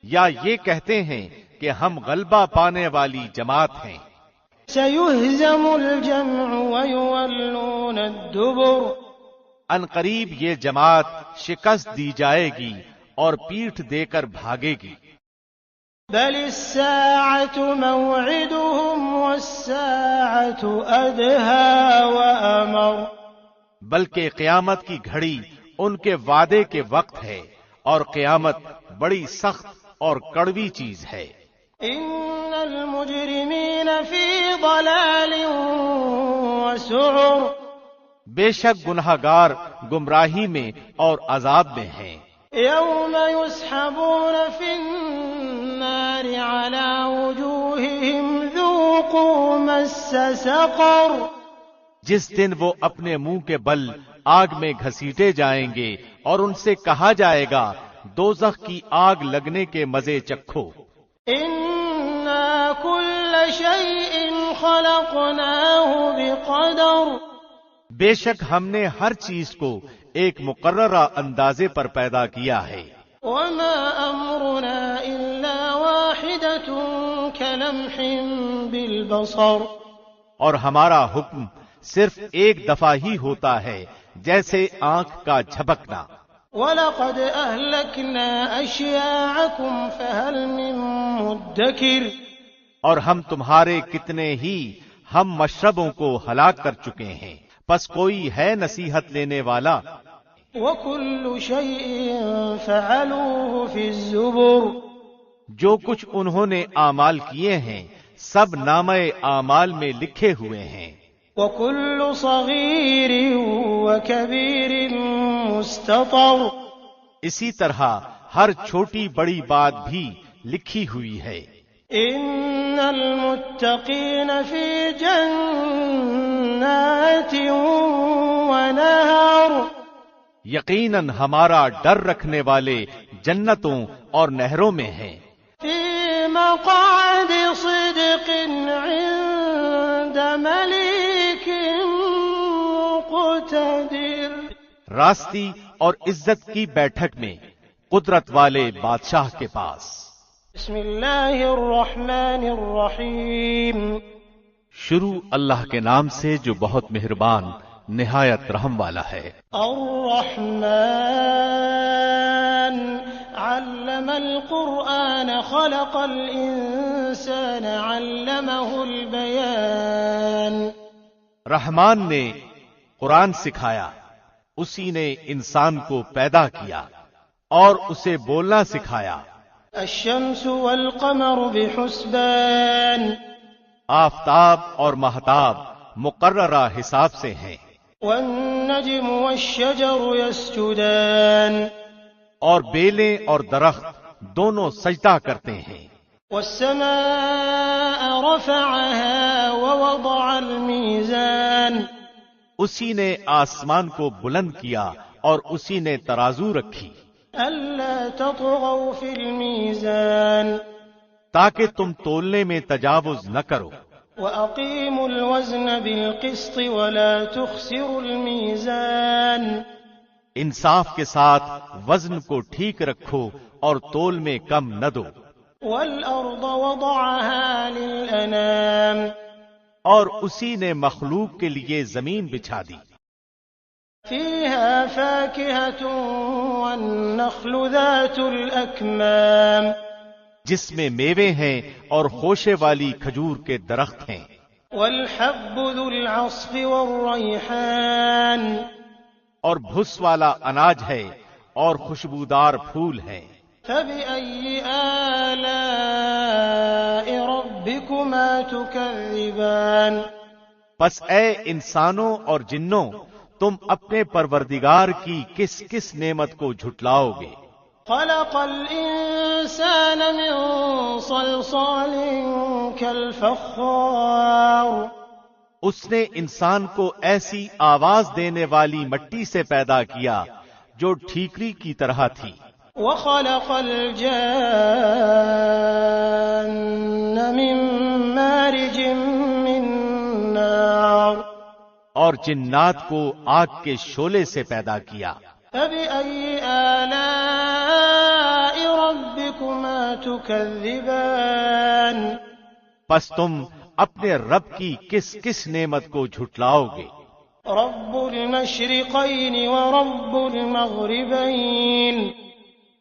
یا یہ کہتے ہیں کہ ہم غلبہ پانے والی جماعت ہیں۔ سَيُهْزَمُ الْجَمْعُ وَيُوَلُّونَ الدُّبُرَ۔ ان قریب یہ جماعت شکست دی جائے گی اور پیٹھ دے کر بھاگے گی۔ بل الساعة موعدهم والساعة أدهى وأمر، بلکہ قیامت کی گھڑی ان کے وعدے کے وقت ہے، اور قیامت بڑی سخت اور کڑوی چیز ہے۔ إن المجرمين في ضلال وسعر، بے شک گنہگار گمراہی میں اور عذاب میں ہیں۔ يوم يسحبون في النار على وجوههم ذوقوا مس سقر، جس دن وہ اپنے منہ کے بل آگ میں گھسیٹے جائیں گے اور ان سے کہا جائے گا دوزخ کی آگ لگنے کے مزے چکھو۔ إنا كل شيء خلقناه بقدر، بے شک ہم نے ہر چیز کو ایک مقررہ اندازے پر پیدا کیا ہے۔ وما أمرنا إلا واحدة كلمح بالبصر، اور ہمارا حکم صرف ایک دفعہ ہی ہوتا ہے جیسے آنکھ کا جھپکنا۔ وَلَقَدْ أَهْلَكْنَا أَشْيَاعَكُمْ فَهَلْ مِن مُدَّكِرٍ، اور ہم تمہارے کتنے ہی ہم مشربوں کو ہلاک کر چکے ہیں، پس کوئی ہے نصیحت لینے والا؟ وَكُلُّ شَيْءٍ فَعَلُوهُ فِي الزُّبُرِ، جو کچھ انہوں نے اعمال کیے ہیں سب نامہ اعمال میں لکھے ہوئے ہیں۔ وَكُلُّ صَغِيرٍ وَكَبِيرٍ مُسْتَطَرٌ، اسی طرح ہر چھوٹی بڑی بات بھی لکھی ہوئی ہے۔ إِنَّ الْمُتَّقِينَ فِي جَنَّاتٍ وَنَهَرٍ، یقیناً ہمارا ڈر رکھنے والے جنتوں اور نہروں میں ہیں۔ فِي مَقْعَدِ صِدْقٍ عِندَ مَلِيكٍ مُقْتَدِرٍ، راستی اور عزت کی بیٹھک میں قدرت والے بادشاہ کے پاس۔ بسم اللہ الرحمن الرحیم، شروع اللہ کے نام سے جو بہت مہربان نہایت رحم والا ہے۔ الرحمن علم القرآن خلق الانسان علمه البیان، رحمان نے قرآن سکھایا، اسی نے انسان کو پیدا کیا اور اسے بولنا سکھایا۔ الشمس والقمر بحسبان، آفتاب اور مہتاب مقررہ حساب سے ہیں، والنجم والشجر يسجدان، اور بیلیں اور درخت دونوں سجدہ کرتے ہیں۔ والسماء رفعها ووضع الميزان، اسی نے آسمان کو بلند کیا اور اسی نے ترازو رکھی، ألا تطغوا في الميزان، تاکہ تم تولنے میں تجاوز نہ کرو۔ وأقيموا الوزن بالقسط ولا تخسروا الميزان، انصاف کے ساتھ وزن کو ٹھیک رکھو اور تول میں کم نہ دو۔ والأرض وضعها للأنام، اور اسی نے مخلوق کے لیے زمین بچھا دی، فيها فاكهة والنخل ذات الأكمام، جس میں میوے ہیں اور خوشے والی کھجور کے درخت ہیں، والحب ذو العصف والريحان، اور بھس والا اناج ہے اور خوشبودار پھول ہیں۔ فبأي آلاء ربكما تكذبان، پس اے انسانوں اور جنوں تم اپنے پروردگار کی کس کس نعمت کو جھٹلاؤ گے؟ خلق الإنسان من صلصال كالفخار، اس نے انسان کو ایسی آواز دینے والی مٹی سے پیدا کیا جو ٹھیکری کی طرح تھی۔ وخلق الجان من مارج من نار، اور جنات کو آگ کے شعلے سے پیدا کیا۔ فبأي آلاء ربكما تكذبان، پس تم اپنے رب کی کس کس نعمت کو جھٹلاؤ گے؟ رب المشرقين ورب المغربين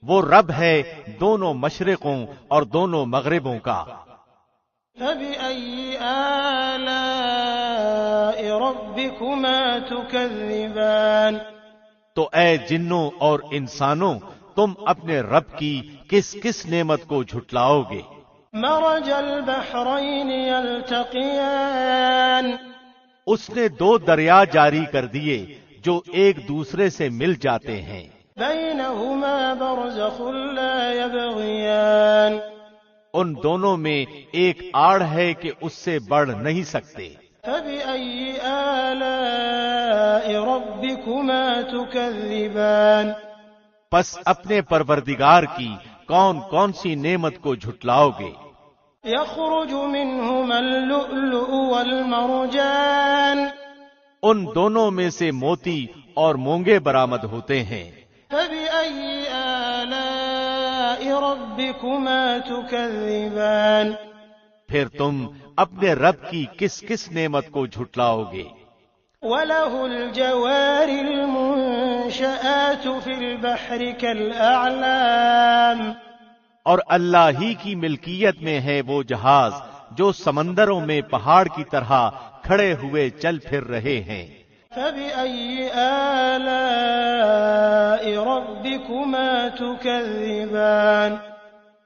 وہ رب ہے دونوں مشرقوں اور دونوں مغربوں کا. فبأي آلاء ربكما تكذبان تو اے جنوں اور انسانوں تم اپنے رب کی کس کس نعمت کو جھٹلاؤ گے؟ مرج البحرين يلتقيان اس نے 2 دریا جاری کر دیے جو ایک دوسرے سے مل جاتے ہیں. بينهما برزخ لا يبغيان ان دونوں میں ایک آڑ ہے کہ اس سے بڑھ نہیں سکتے. فبأي آلاء ربكما تكذبان پس اپنے پروردگار کی کون کون سی نعمت کو جھٹلاؤ گے؟ يخرج منهما اللؤلؤ والمرجان ان دونوں میں سے موتی اور مونگے برآمد ہوتے ہیں. فبأي آلاء ربكما تكذبان پھر تم اپنے رب کی کس کس نعمت کو جھٹلاؤ گے؟ وله الجوار المنشآت في البحر كالأعلام اور اللہ ہی کی ملکیت میں ہے وہ جہاز جو سمندروں میں پہاڑ کی طرح کھڑے ہوئے چل پھر رہے ہیں. فبأي آلاء ربكما تكذبان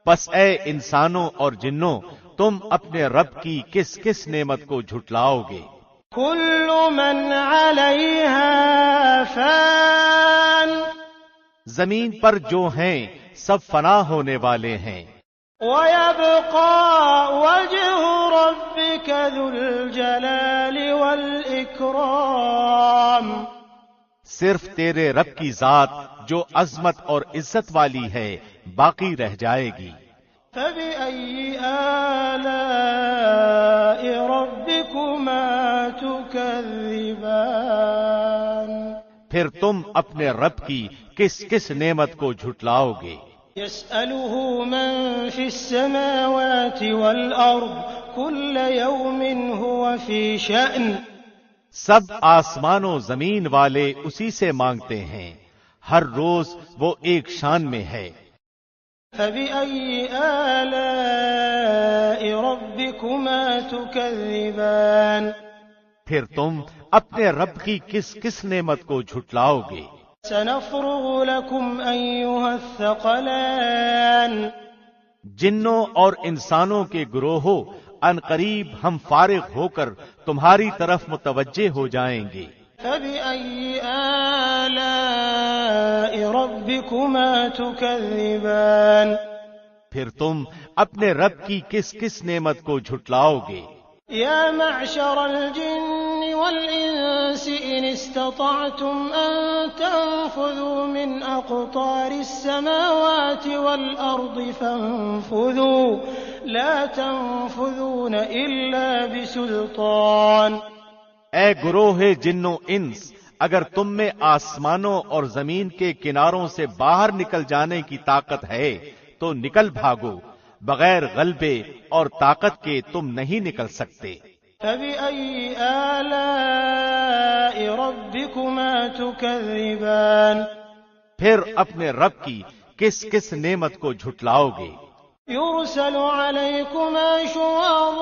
پس اے انسانوں اور جنوں تم اپنے رب کی کس کس نعمت کو جھٹلاؤ گے؟ كل من عليها فان زمین پر جو ہیں سب فنا ہونے والے ہیں. ويبقى وجه ربك ذو الجلال والإكرام صرف تیرے رب کی ذات جو عظمت اور عزت والی ہے باقی رہ جائے گی. فبأي آلاء ربكما تكذبان پھر تم اپنے رب کی کس کس نعمت کو جھٹلاؤ گے؟ يسأله من في السماوات والأرض كل يوم هو في شأن سب آسمان و زمین والے اسی سے مانگتے ہیں، ہر روز وہ ایک شان میں ہے. فبأي آلاء ربكما تكذبان پھر تم اپنے رب کی کس کس نعمت کو جھٹلاؤ گے؟ سنفرغ لكم أيها الثقلان جنوں اور انسانوں کے گروہوں ان قریب ہم فارغ ہو کر تمہاری طرف متوجہ ہو جائیں گے. فبأي آلاء ربكما تكذبان پھر تم اپنے رب کی کس کس نعمت کو جھٹلاؤ گے؟ يا معشر الجن والإنس إن استطعتم أن تنفذوا من أقطار السماوات والأرض فانفذوا لا تنفذون إلا بسلطان. اے گروہ جنوں انس، اگر تم میں آسمانوں اور زمین کے کناروں سے باہر نکل جانے کی طاقت ہے تو نکل بھاگو، بغیر غلبے اور طاقت کے تم نہیں نکل سکتے. فبأي آلاء ربكما تكذبان پھر اپنے رب کی کس کس نعمت کو جھٹلاؤ گے؟ يرسل عليكما شواظ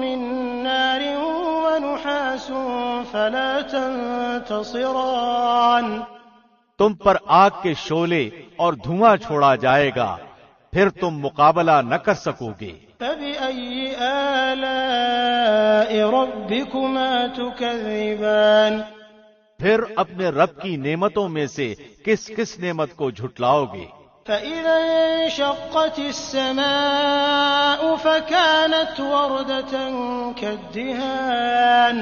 من نار ونحاس فلا تنتصران تم پر آگ کے شعلے اور دھواں چھوڑا جائے گا، پھر تم مقابلہ نہ کر سکو گے. فبأي آلاء ربكما تكذبان پھر اپنے رب کی نعمتوں میں سے کس کس نعمت کو جھٹلاؤ گے؟ فإذا انشقت السماء فكانت وردة كالدهان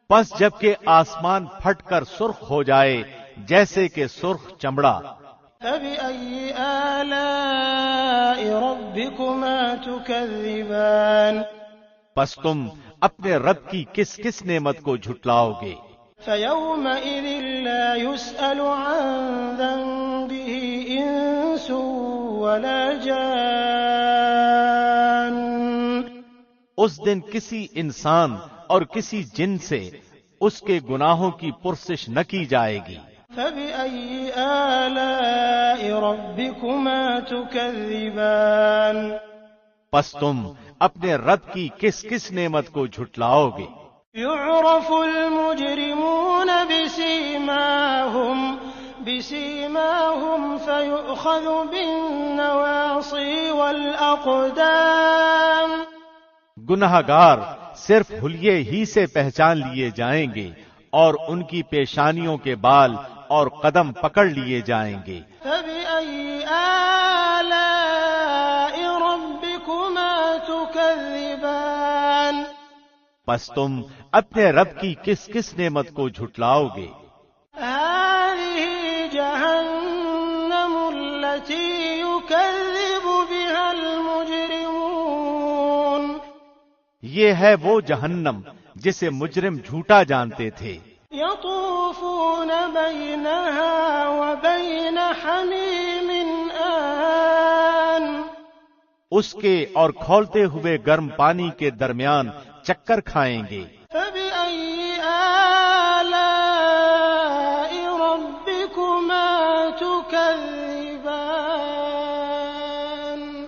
پس جبکہ آسمان پھٹ کر سرخ ہو جائے جیسے کہ سرخ چمڑا. فبأي آلاء ربكما تكذبان پس تم اپنے رب کی کس کس نعمت کو جھٹلاؤ گے؟ فيومئذ لا يسأل عن ذنبه إنس ولا جان اس دن کسی انسان اور کسی جن سے اس کے گناہوں کی پرسش نہ کی جائے گی۔ فَبِأَيِّ آلَاءِ رَبِّكُمَا تُكَذِّبَانِ پس تم اپنے رب کی کس کس نعمت کو جھٹلاؤ گے؟ يُعْرَفُ الْمُجْرِمُونَ بِسِيمَاهُمْ فَيُؤْخَذُ بِالنَّوَاصِي وَالْأَقْدَامِ گنہگار صرف حلیے ہی سے پہچان لیے جائیں گے اور ان کی پیشانیوں کے بال اور قدم پکڑ لیے جائیں گے۔ فَبِأَيِّ آلَاءِ رَبِّكُمَا تُكَذِّبَانِ پس تم اپنے رب کی کس کس نعمت کو جھٹلاؤ گے؟ هَٰذِهِ جَهَنَّمُ الَّتِي يُكَذِّبُ بِهَا الْمُجْرِمُونَ یہ ہے وہ جہنم جسے مجرم جھوٹا جانتے تھے۔ يَطُوفُونَ بَيْنَهَا وَبَيْنَ حَمِيمٍ آنٍ اس کے اور کھولتے ہوئے گرم پانی کے درمیان چکر کھائیں گے۔ فَبِأَيِّ آلَاءِ رَبِّكُمَا تُكَذِّبَانِ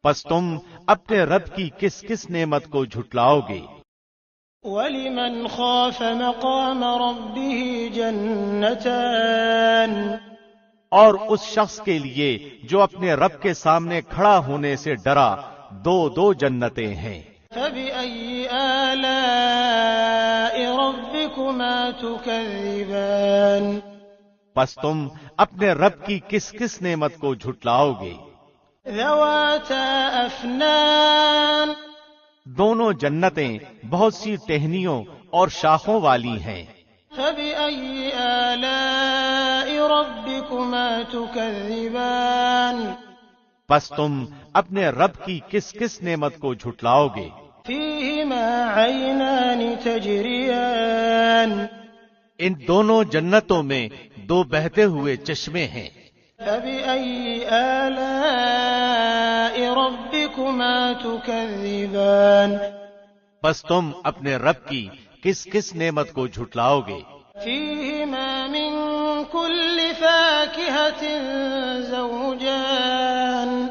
پس تم اپنے رب کی کس کس نعمت کو جھٹلاؤ گے؟ وَلِمَنْ خَافَ مَقَامَ رَبِّهِ جَنَّتَانِ اور اس شخص کے لیے جو اپنے رب کے سامنے کھڑا ہونے سے ڈرا، دو جنتیں ہیں۔ فَبِأَيِّ آلَاءِ رَبِّكُمَا تُكَذِّبَانِ پس تم اپنے رب کی کس کس نعمت کو جھٹلاؤ گے؟ ذَوَاتَا أَفْنَانٍ دونوں جنتیں بہت سی ٹہنیوں اور شاخوں والی ہیں۔ فَبِأَيِّ آلَاءِ رَبِّكُمَا تُكَذِّبَانِ پس تم اپنے رب کی کس کس نعمت کو جھٹلاؤ گے؟ فِيهِمَا عَيْنَانِ تَجْرِيَانِ ان دونوں جنتوں میں دو بہتے ہوئے چشمے ہیں۔ فَبِأَيِّ آلَاءِ رَبِّكُمَا تُكَذِّبَانِ پس تم اپنے رب کی کس کس نعمت کو جھٹلاؤ گے؟ فِيهِمَا مِن كُلِّ فَاكِهَةٍ زَوْجَانِ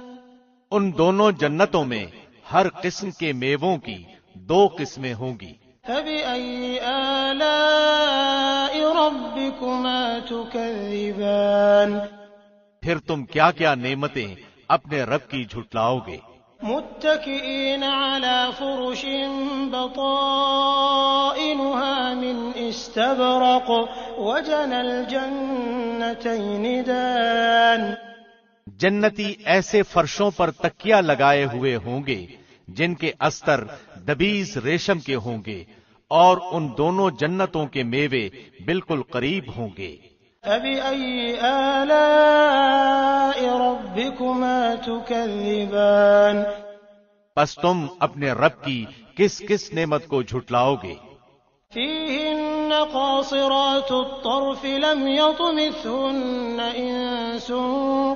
ان دونوں جنتوں میں ہر قسم کے میووں کی دو قسمیں ہوں گی۔ فَبِأَيِّ آلَاءِ رَبِّكُمَا تُكَذِّبَانِ پھر تم کیا کیا نعمتیں اپنے رب کی جھٹلاؤ گے؟ متكئين على فرش بطائنها من استبرق وجنى الجنتين دان جنتی ایسے فرشوں پر تکیہ لگائے ہوئے ہوں گے جن کے استر دبیز ریشم کے ہوں گے اور ان دونوں جنتوں کے میوے بالکل قریب ہوں گے۔ فَبِأَيِّ آلَاءِ رَبِّكُمَا تُكَذِّبَانِ پس تم اپنے رب کی کس کس نعمت کو جھٹلاؤ گے؟ فِيهِنَّ قَاصِرَاتُ الطَّرْفِ لَمْ يَطْمِثْهُنَّ إِنسٌ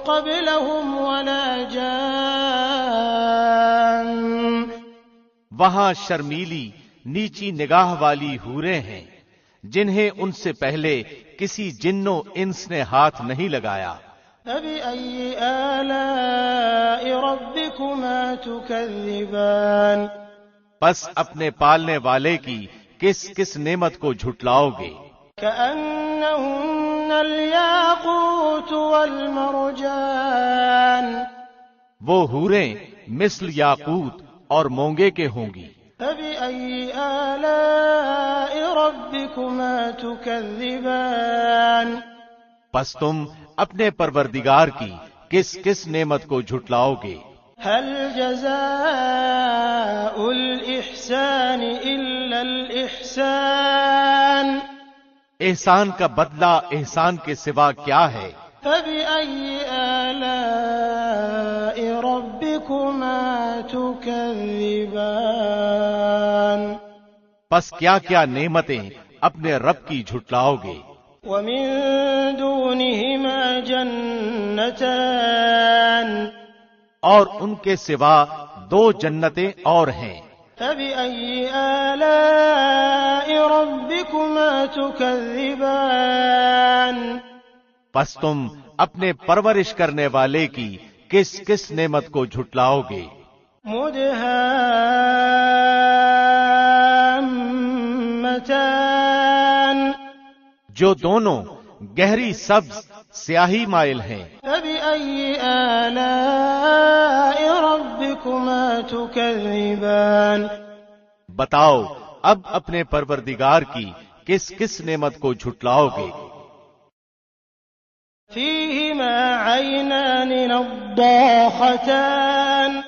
قَبْلَهُمْ وَلَا جَانٌّ وہاں شرمیلی نیچی نگاہ والی حوریں ہیں جنہیں ان سے پہلے کسی جن و انس نے ہاتھ نہیں لگایا۔ فَبِأَيِّ آلَاءِ رَبِّكُمَا تُكَذِّبَانِ پس اپنے پالنے والے کی کس کس نعمت کو جھٹلاؤ گے؟ كَأَنَّهُنَّ الْيَاقُوتُ وَالْمَرْجَانُ وہ حوریں مثل یاقوت اور مونگے کے ہوں گی۔ فَبِأَيِّ آلَاءِ رَبِّكُمَا تُكَذِّبَانِ پس تم اپنے پروردگار کی کس کس نعمت کو جھٹلاؤ گے؟ هَلْ جَزَاءُ الْإِحْسَانِ إِلَّا الْإِحْسَانُ احسان کا بدلہ احسان کے سوا کیا ہے؟ فَبِأَيِّ آلَاءِ رَبِّكُمَا تُكَذِّبَانِ پس کیا کیا نعمتیں اپنے رب کی جھٹلاؤ گے؟ وَمِن دُونِهِمَا جَنَّتَانِ اور ان کے سوا دو جنتیں اور ہیں۔ فبأي آلاء ربكما تكذبان پس تم اپنے پرورش کرنے والے کی کس کس نعمت کو جھٹلاؤ گے؟ مدہامتان جو دونوں گہری سبز سیاہی مائل ہیں۔ فبأي آلاء ربكما تكذبان بتاؤ اب اپنے پروردگار کی کس کس نعمت کو جھٹلاؤ گے؟ فيهما عينان نضاختان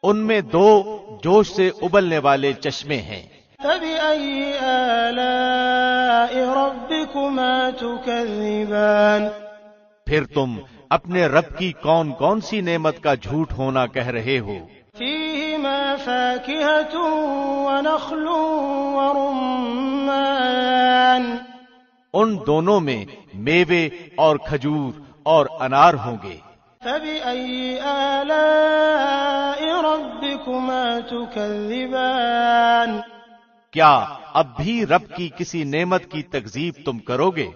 ان میں دو جوش سے ابلنے والے چشمے ہیں۔ فبأي آلاء ربكما تكذبان پھر تم اپنے رب کی کون کون سی نعمت کا جھوٹ ہونا کہہ رہے ہو؟ فيهما فاكهة ونخل ورمان ان دونوں میں میوے اور کھجور اور انار ہوں گے۔ فبأي آلاء ربكما تكذبان کیا اب بھی رب کی کسی نعمت کی تکذیب تم کرو گے؟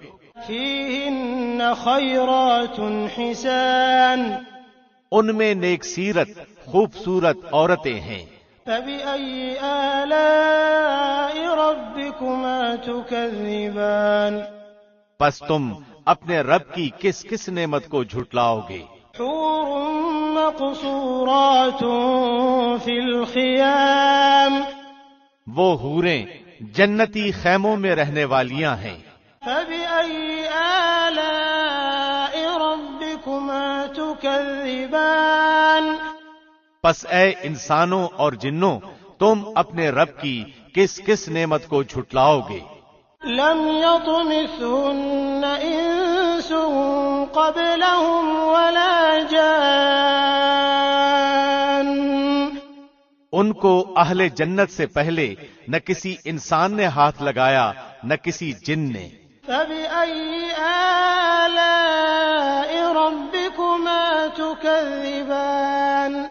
فيهن خيرات حسان ان میں نیک سیرت خوبصورت عورتیں ہیں۔ فبأي آلاء ربكما تكذبان پس تم اپنے رب کی کس کس نعمت کو جھٹلاؤ گے؟ حور مقصورات في الخيام وہ حوریں جنتی خیموں میں رہنے والیاں ہیں۔ فبأي آلاء ربكما تكذبان پس اے انسانوں اور جنوں تم اپنے رب کی کس کس نعمت کو جھٹلاؤ گے؟ لم يطمثهن انس قبلهم ولا جان ان کو اہل جنت سے پہلے نہ کسی انسان نے ہاتھ لگایا نہ کسی جن نے۔ فبأي آلاء ربكما تكذبان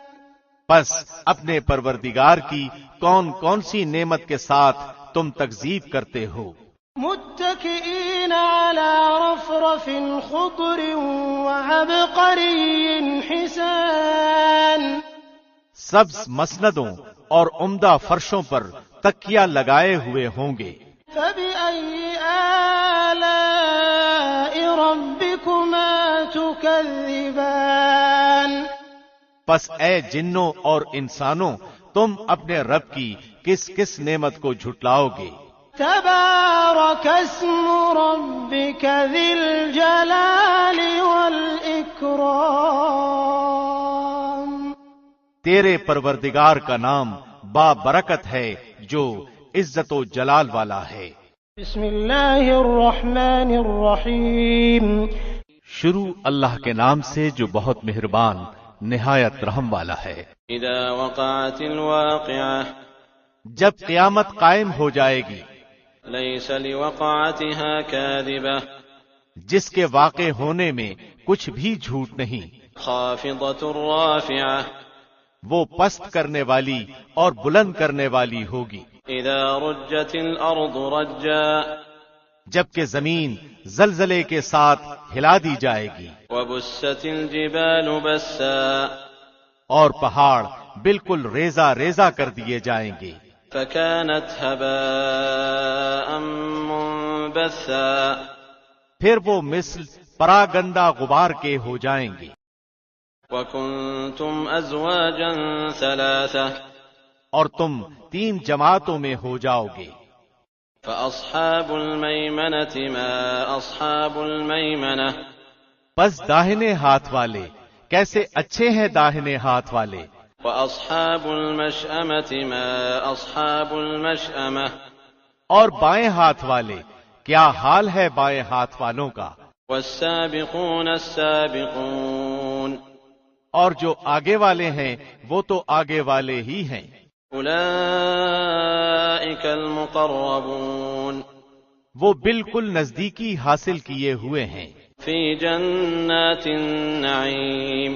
پس اپنے پروردگار کی کون کون سی نعمت کے ساتھ تم تکذیب کرتے ہو؟ متكئين على رفرف خضر وعبقري حسان سبز مسندوں اور عمدہ فرشوں پر تکیہ لگائے ہوئے ہوں گے۔ فبأي آلاء ربكما تكذبان پس اے جنوں اور انسانوں تم اپنے رب کی کس کس نعمت کو جھٹلاؤ گے؟ تبارك اسم ربك ذي الجلال والإكرام تیرے پروردگار کا نام بابرکت ہے جو عزت و جلال والا ہے۔ بسم اللہ الرحمن الرحیم شروع اللہ کے نام سے جو بہت مہربان نہایت رحم والا ہے۔ اذا وقعت الواقعة جب قیامت قائم ہو جائے گی، ليس لوقعتها كاذبة جس کے واقع ہونے میں کچھ بھی جھوٹ نہیں، خافضة رافعة وہ پست کرنے والی اور بلند کرنے والی ہوگی۔ اذا رجت الارض رجا جبکہ زمین زلزلے کے ساتھ ہلا دی جائے گی، وبست الجبال بسا اور پہاڑ بالکل ریزہ ریزہ کر دیے جائیں گے۔ فكانت هباء منبثا پھر وہ مثل پراگندہ غبار کے ہو جائیں گے۔ وكنتم ازواجا ثلاثة اور تم 3 جماعتوں میں ہو جاؤ گے۔ فأصحاب الميمنة ما أصحاب الميمنة بس داہنے ہاتھ والے کیسے اچھے ہیں داہنے ہاتھ والے، وأصحاب المشأمة ما أصحاب المشأمة اور بائیں ہاتھ والے کیا حال ہے بائیں ہاتھ والوں کا، والسابقون السابقون اور جو آگے والے ہیں وہ تو آگے والے ہی ہیں۔ أولئك المقربون وہ بالکل نزدیکی حاصل کیے ہوئے ہیں، في جنات النعيم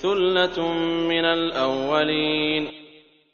ثلة من الأولين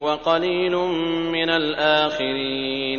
وقليل من الآخرين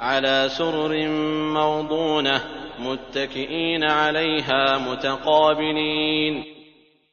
على سرر موضونة متكئين عليها متقابلين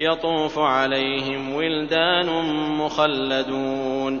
يطوف عليهم ولدان مخلدون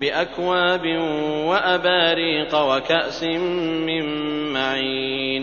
بأكواب وأباريق وكأس من معين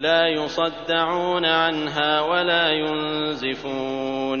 لا يصدعون عنها ولا ينزفون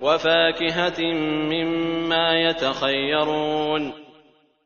وفاكهة مما يتخيرون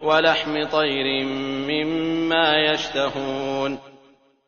ولحم طير مما يشتهون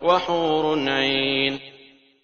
وحور عين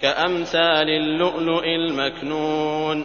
كأمثال اللؤلؤ المكنون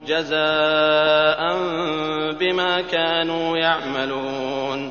جزاء بما كانوا يعملون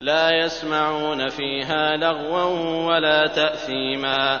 لا يسمعون فيها لغوا ولا تأثيما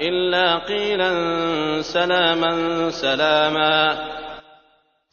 إلا قيلا سلاما سلاما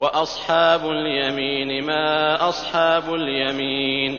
وأصحاب اليمين ما أصحاب اليمين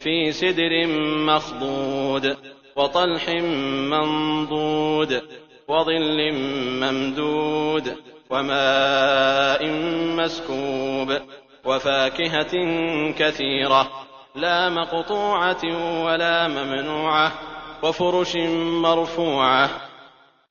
في سدر مخضود وطلح منضود وظل ممدود وماء مسكوب وفاكهة كثيرة لا مقطوعة ولا ممنوعة وفرش مرفوعة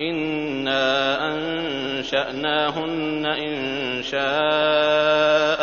إنا أنشأناهن إنشاء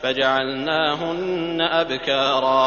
فجعلناهن أبكارا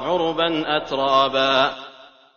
عربا أترابا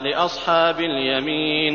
لأصحاب اليمين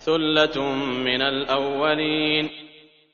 ثلة من الأولين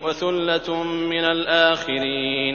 وثلة من الآخرين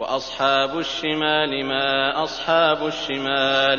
وأصحاب الشمال ما أصحاب الشمال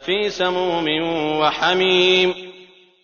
في سموم وحميم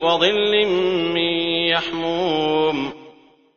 وظل من يحموم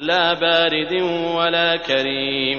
لا بارد ولا كريم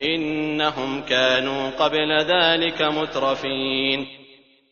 إنهم كانوا قبل ذلك مترفين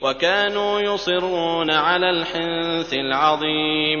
وكانوا يصرون على الحنث العظيم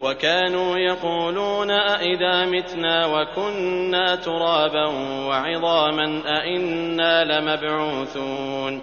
وكانوا يقولون أإذا متنا وكنا ترابا وعظاما أإنا لمبعوثون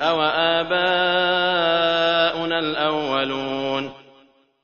أو آباؤنا الأولون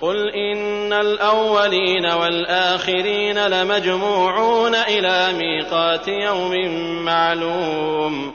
قل إن الأولين والآخرين لمجموعون إلى ميقات يوم معلوم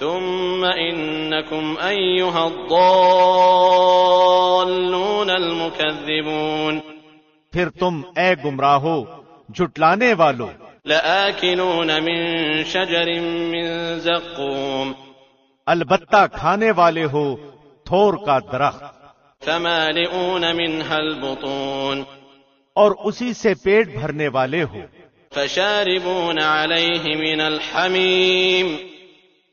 ثم إنكم أيها الضالون المكذبون پھر تم اے گمراہو جھٹلانے والو لآكلون من شجر من زقوم البتہ کھانے والے ہو تھور کا درخت فمالئون منها البطون اور اسی سے پیٹ بھرنے والے ہو فشاربون عليه من الحميم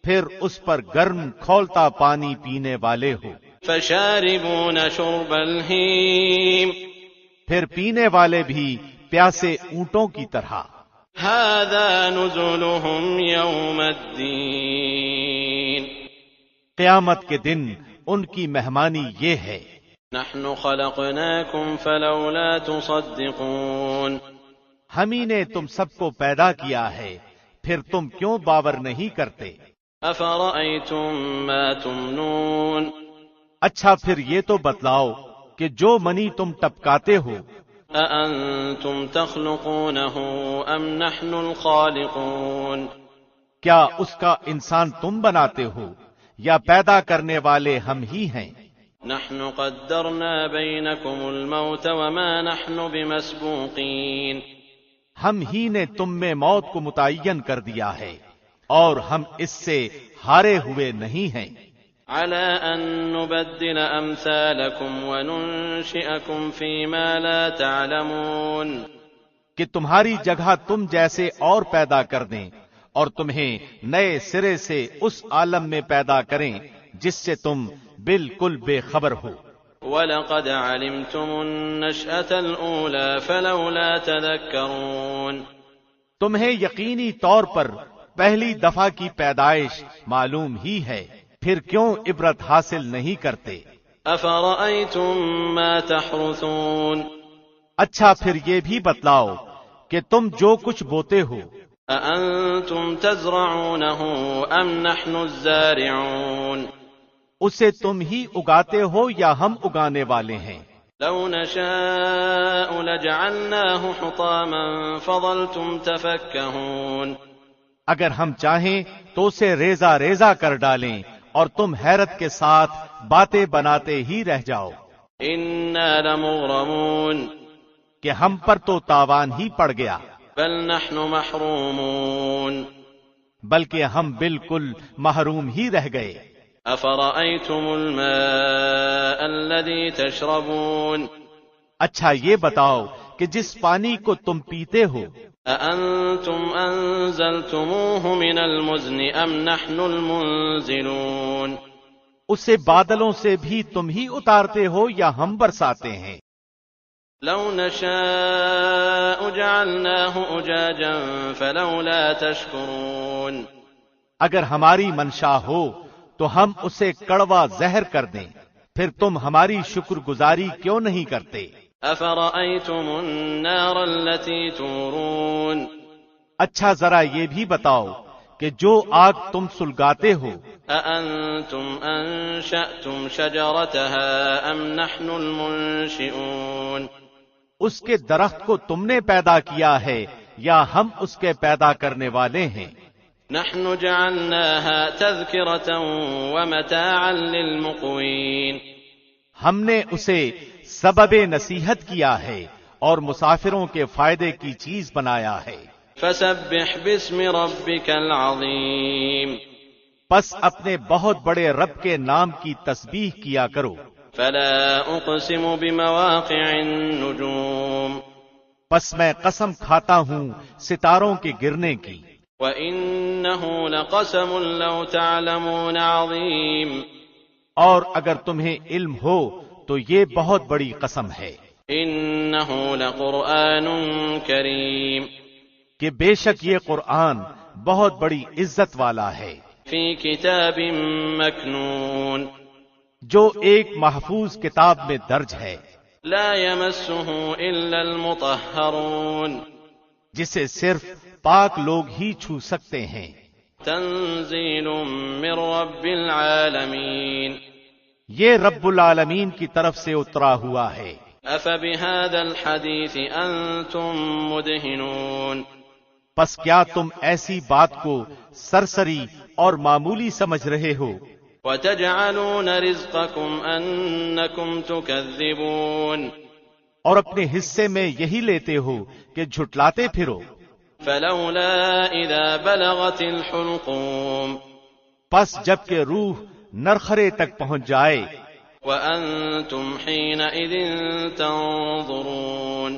پھر اس پر گرم کھولتا پانی پینے والے ہو فشاربون شرب الهيم پھر پینے والے بھی پیاسے اونٹوں کی طرح هذا نزلهم يوم الدين قیامت کے دن ان کی مہمانی یہ ہے نحن خلقناكم فلولا تصدقون ہم ہی نے تم سب کو پیدا کیا ہے پھر تم کیوں باور نہیں کرتے افرأيتم ما تمنون اچھا پھر یہ تو بتلاؤ کہ جو منی تم ٹپکاتے ہو أأنتم تخلقونه أم نحن الخالقون کیا اس کا انسان تم بناتے ہو یا پیدا کرنے والے ہم ہی ہیں نحن قدرنا بينكم الموت وما نحن بمسبوقين ہم ہی نے تم میں موت کو متعین کر دیا ہے اور ہم اس سے ہارے ہوئے نہیں ہیں على أن نبدل أمثالكم وننشئكم فيما لا تعلمون کہ تمہاری جگہ تم جیسے اور پیدا کر دیں اور تمہیں نئے سرے سے اس عالم میں پیدا کریں جس سے تم بالکل بے خبر ہو وَلَقَدْ عَلِمْتُمُ النَّشْأَةَ الْأُولَى فَلَوْلَا تَذَكَّرُونَ تمہیں یقینی طور پر پہلی دفعہ کی پیدائش معلوم ہی ہے پھر کیوں عبرت حاصل نہیں کرتے أَفَرَأَيْتُم مَّا تَحْرُثُونَ اچھا پھر یہ بھی بتلاؤ کہ تم جو کچھ بوتے ہو أَأَنتُمْ تَزْرَعُونَهُ أَمْ نَحْنُ الزَّارِعُونَ اسے تم ہی اگاتے ہو یا ہم اگانے والے ہیں لَوْ نَشَاءُ لَجَعَلْنَاهُ حُطَامًا فَظَلْتُمْ تَفَكَّهُونَ اگر ہم چاہیں تو اسے ریزہ ریزہ کر ڈالیں اور تم حیرت کے ساتھ باتیں بناتے ہی رہ جاؤ إِنَّا لَمُغْرَمُونَ کہ ہم پر تو تاوان ہی پڑ گیا بَلْ نَحْنُ مَحْرُومُونَ بلکہ ہم بالکل محروم ہی رہ گئے أَفَرَأَيْتُمُ الْمَاءَ الَّذِي تَشْرَبُونَ اچھا یہ بتاؤ کہ جس پانی کو تم پیتے ہو أَأَنتُمْ أَنزَلْتُمُوهُ مِنَ الْمُزْنِ أَمْ نَحْنُ الْمُنزِلُونَ اسے بادلوں سے بھی تم ہی اتارتے ہو یا ہم برساتے ہیں لَوْ نَشَاءُ جَعَلْنَاهُ أُجَاجًا فَلَوْلَا تَشْكُرُونَ اگر ہماری منشا ہو تو ہم اسے کڑوا زہر کر دیں پھر تم ہماری شکر گزاری کیوں نہیں کرتے أَفَرَأَيْتُمُ النَّارَ الَّتِي تُورُونَ اچھا ذرا یہ بھی بتاؤ کہ جو آگ تم سلگاتے ہو أَأَنتُمْ أَنشَأْتُمْ شَجَرَتَهَا أَمْ نَحْنُ الْمُنشِئُونَ اس کے درخت کو تم نے پیدا کیا ہے یا ہم اس کے پیدا کرنے والے ہیں نحن جعلناها تذكرة ومتاعا للمقوين ہم نے اسے سبب نصیحت کیا ہے اور مسافروں کے فائدے کی چیز بنایا ہے فسبح باسم ربك العظيم پس اپنے بہت بڑے رب کے نام کی تسبیح کیا کرو فلا اقسم بمواقع النجوم پس میں قسم کھاتا ہوں ستاروں کے گرنے کی وَإِنَّهُ لَقَسَمٌ لَوْ تَعْلَمُونَ عَظِيمٌ اور اگر تمہیں علم ہو تو یہ بہت بڑی قسم ہے إِنَّهُ لَقُرْآنٌ كَرِيمٌ کہ بے شک یہ قرآن بہت بڑی عزت والا ہے فِي كِتَابٍ مَكْنُونٍ جو ایک محفوظ کتاب میں درج ہے لَا يَمَسُّهُ إِلَّا الْمُطَهَّرُونَ جسے صرف پاک لوگ ہی چھو سکتے ہیں تنزیل من رب العالمین یہ رب العالمین کی طرف سے اترا ہوا ہے افبهذا الحدیث انتم مدہنون پس کیا تم ایسی بات کو سرسری اور معمولی سمجھ رہے ہو؟ وَتَجْعَلُونَ رِزْقَكُمْ أَنَّكُمْ تُكَذِّبُونَ اور اپنے حصے میں یہی لیتے ہو کہ جھٹلاتے پھرو۔ فَلَوْلَا إِذَا بَلَغَتِ الْحُلْقُومَ پس جب کہ روح نرخرے تک پہنچ جائے، وَأَنْتُمْ حِينَئِذٍ تَنظُرُونَ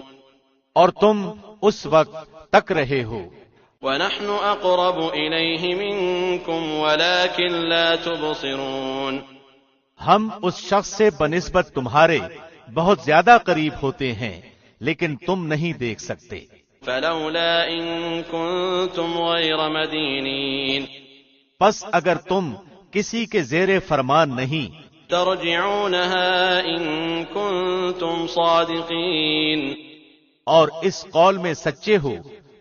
اور تم اس وقت تک رہے ہو۔ وَنَحْنُ أَقْرَبُ إِلَيْهِ مِنْكُمْ وَلَكِنْ لَا تُبْصِرُونَ ہم اس شخص سے بنسبت تمہارے بہت زیادہ قریب ہوتے ہیں، لیکن تم نہیں دیکھ سکتے۔ فَلَوْلَا إِن كُنتُمْ غَيْرَ مَدِينِينَ پس اگر تم کسی کے زیر فرمان نہیں، تَرْجِعُونَهَا إِن كُنتُمْ صَادِقِينَ اور اس قول میں سچے ہو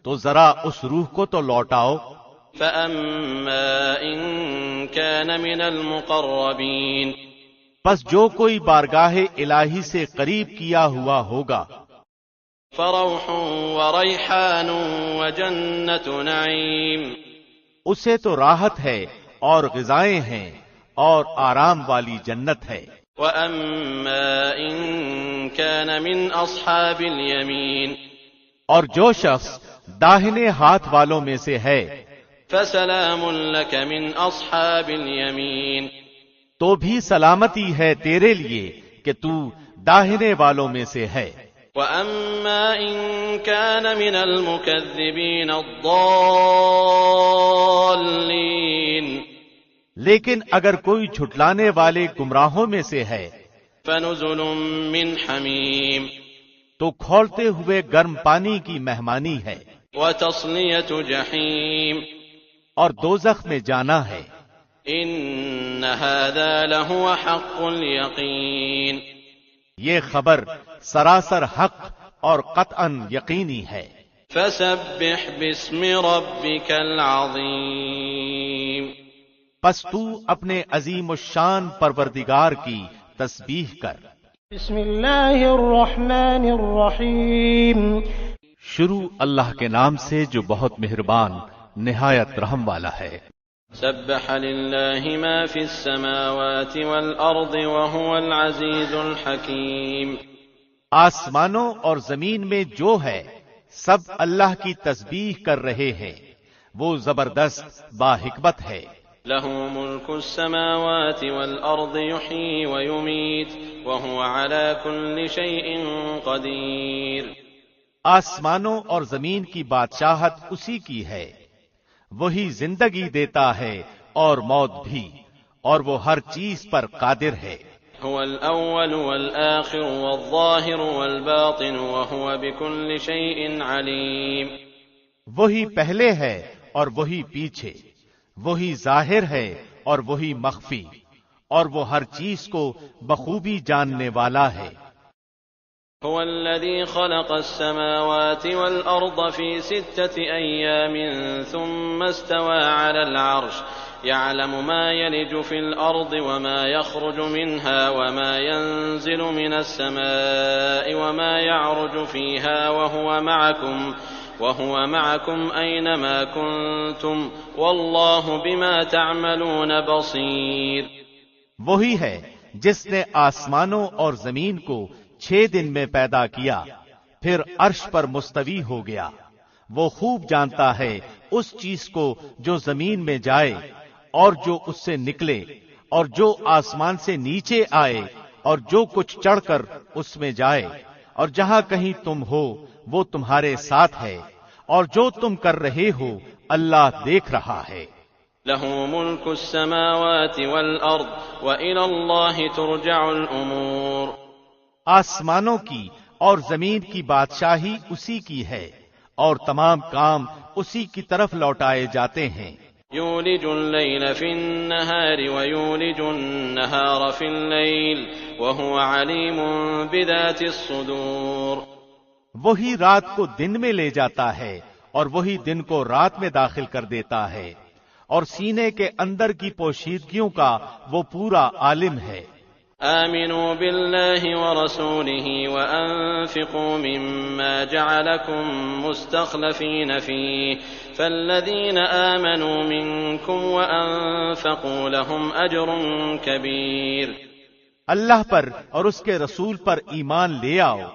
تو ذرا اس روح کو تو لوٹاؤ۔ فَأَمَّا إِن كَانَ مِنَ الْمُقَرَّبِينَ پس جو کوئی بارگاہ الہی سے قریب کیا ہوا ہوگا، فَرَوْحٌ وَرَيْحَانٌ وَجَنَّةُ نَعِيمٍ اسے تو راحت ہے اور غذائیں ہیں اور آرام والی جنت ہے۔ وَأَمَّا إِن كَانَ مِنْ أَصْحَابِ الْيَمِينِ اور جو شخص داہنے ہاتھ والوں میں سے ہے، فَسَلَامٌ لَكَ مِنْ أَصْحَابِ الْيَمِينِ تو بھی سلامتی ہے تیرے لیے کہ تو داہنے والوں میں سے ہے۔ وَأَمَّا إِن كَانَ مِنَ الْمُكَذِّبِينَ الضَّالِّينَ لیکن اگر کوئی جھٹلانے والے گمراہوں میں سے ہے، فَنُزُلٌ مِّنْ حَمِيمٍ تو کھولتے ہوئے گرم پانی کی مہمانی ہے، وَتَصْلِيَةُ جَحِيمٍ اور دوزخ میں جانا ہے۔ إِنَّ هَذَا لَهُوَ حَقُّ الْيَقِينِ یہ خبر سراسر حق اور قطعاً یقینی ہے۔ فَسَبِّحْ بِاسْمِ رَبِّكَ الْعَظِيمِ پس تو اپنے عظیم الشان پروردگار کی تسبیح کر۔ بسم اللہ الرحمن الرحیم شروع اللہ کے نام سے جو بہت مہربان نہایت رحم والا ہے۔ سبح للہ ما فی السماوات والارض وهو العزیز الحکیم آسمانوں اور زمین میں جو ہے سب اللہ کی تسبیح کر رہے ہیں، وہ زبردست با حکمت ہے۔ له ملك السماوات والارض يحيي ويميت وهو على كل شيء قدیر آسمانوں اور زمین کی بادشاہت اسی کی ہے، وہی زندگی دیتا ہے اور موت بھی، اور وہ ہر چیز پر قادر ہے۔ هو الاول والآخر والظاهر والباطن وهو بكل شيء عليم وہی پہلے ہے اور وہی پیچھے، وہی ظاہر ہے اور وہی مخفی، اور وہ ہر چیز کو بخوبی جاننے والا ہے۔ هو الذي خلق السماوات والأرض في 6 أيام ثم استوى على العرش يعلم ما يلج في الأرض وما يخرج منها وما ينزل من السماء وما يعرج فيها وهو معكم أينما كنتم والله بما تعملون بصير وہی ہے جس نے آسمانوں اور زمین کو 6 دن میں پیدا کیا، پھر عرش پر مستوی ہو گیا۔ وہ خوب جانتا ہے اس چیز کو جو زمین میں جائے اور جو اس سے نکلے، اور جو آسمان سے نیچے آئے اور جو کچھ چڑھ کر اس میں جائے، اور جہاں کہیں تم ہو وہ تمہارے ساتھ ہے، اور جو تم کر رہے ہو اللہ دیکھ رہا ہے۔ له ملك السماوات والأرض وإلى الله ترجع الأمور آسمانوں کی اور زمین کی بادشاہی اسی کی ہے، اور تمام کام اسی کی طرف لوٹائے جاتے ہیں۔ يولج الليل في النهار ويولج النهار في الليل وهو عليم بذات الصدور وہی رات کو دن میں لے جاتا ہے اور وہی دن کو رات میں داخل کر دیتا ہے، اور سینے کے اندر کی پوشیدگیوں کا وہ پورا عالم ہے۔ آمنوا بالله ورسوله وأنفقوا مما جعلكم مستخلفين فيه فالذين آمنوا منكم وأنفقوا لهم أجر كبير۔ اللہ پر اور اس کے رسول پر ایمان لے آؤ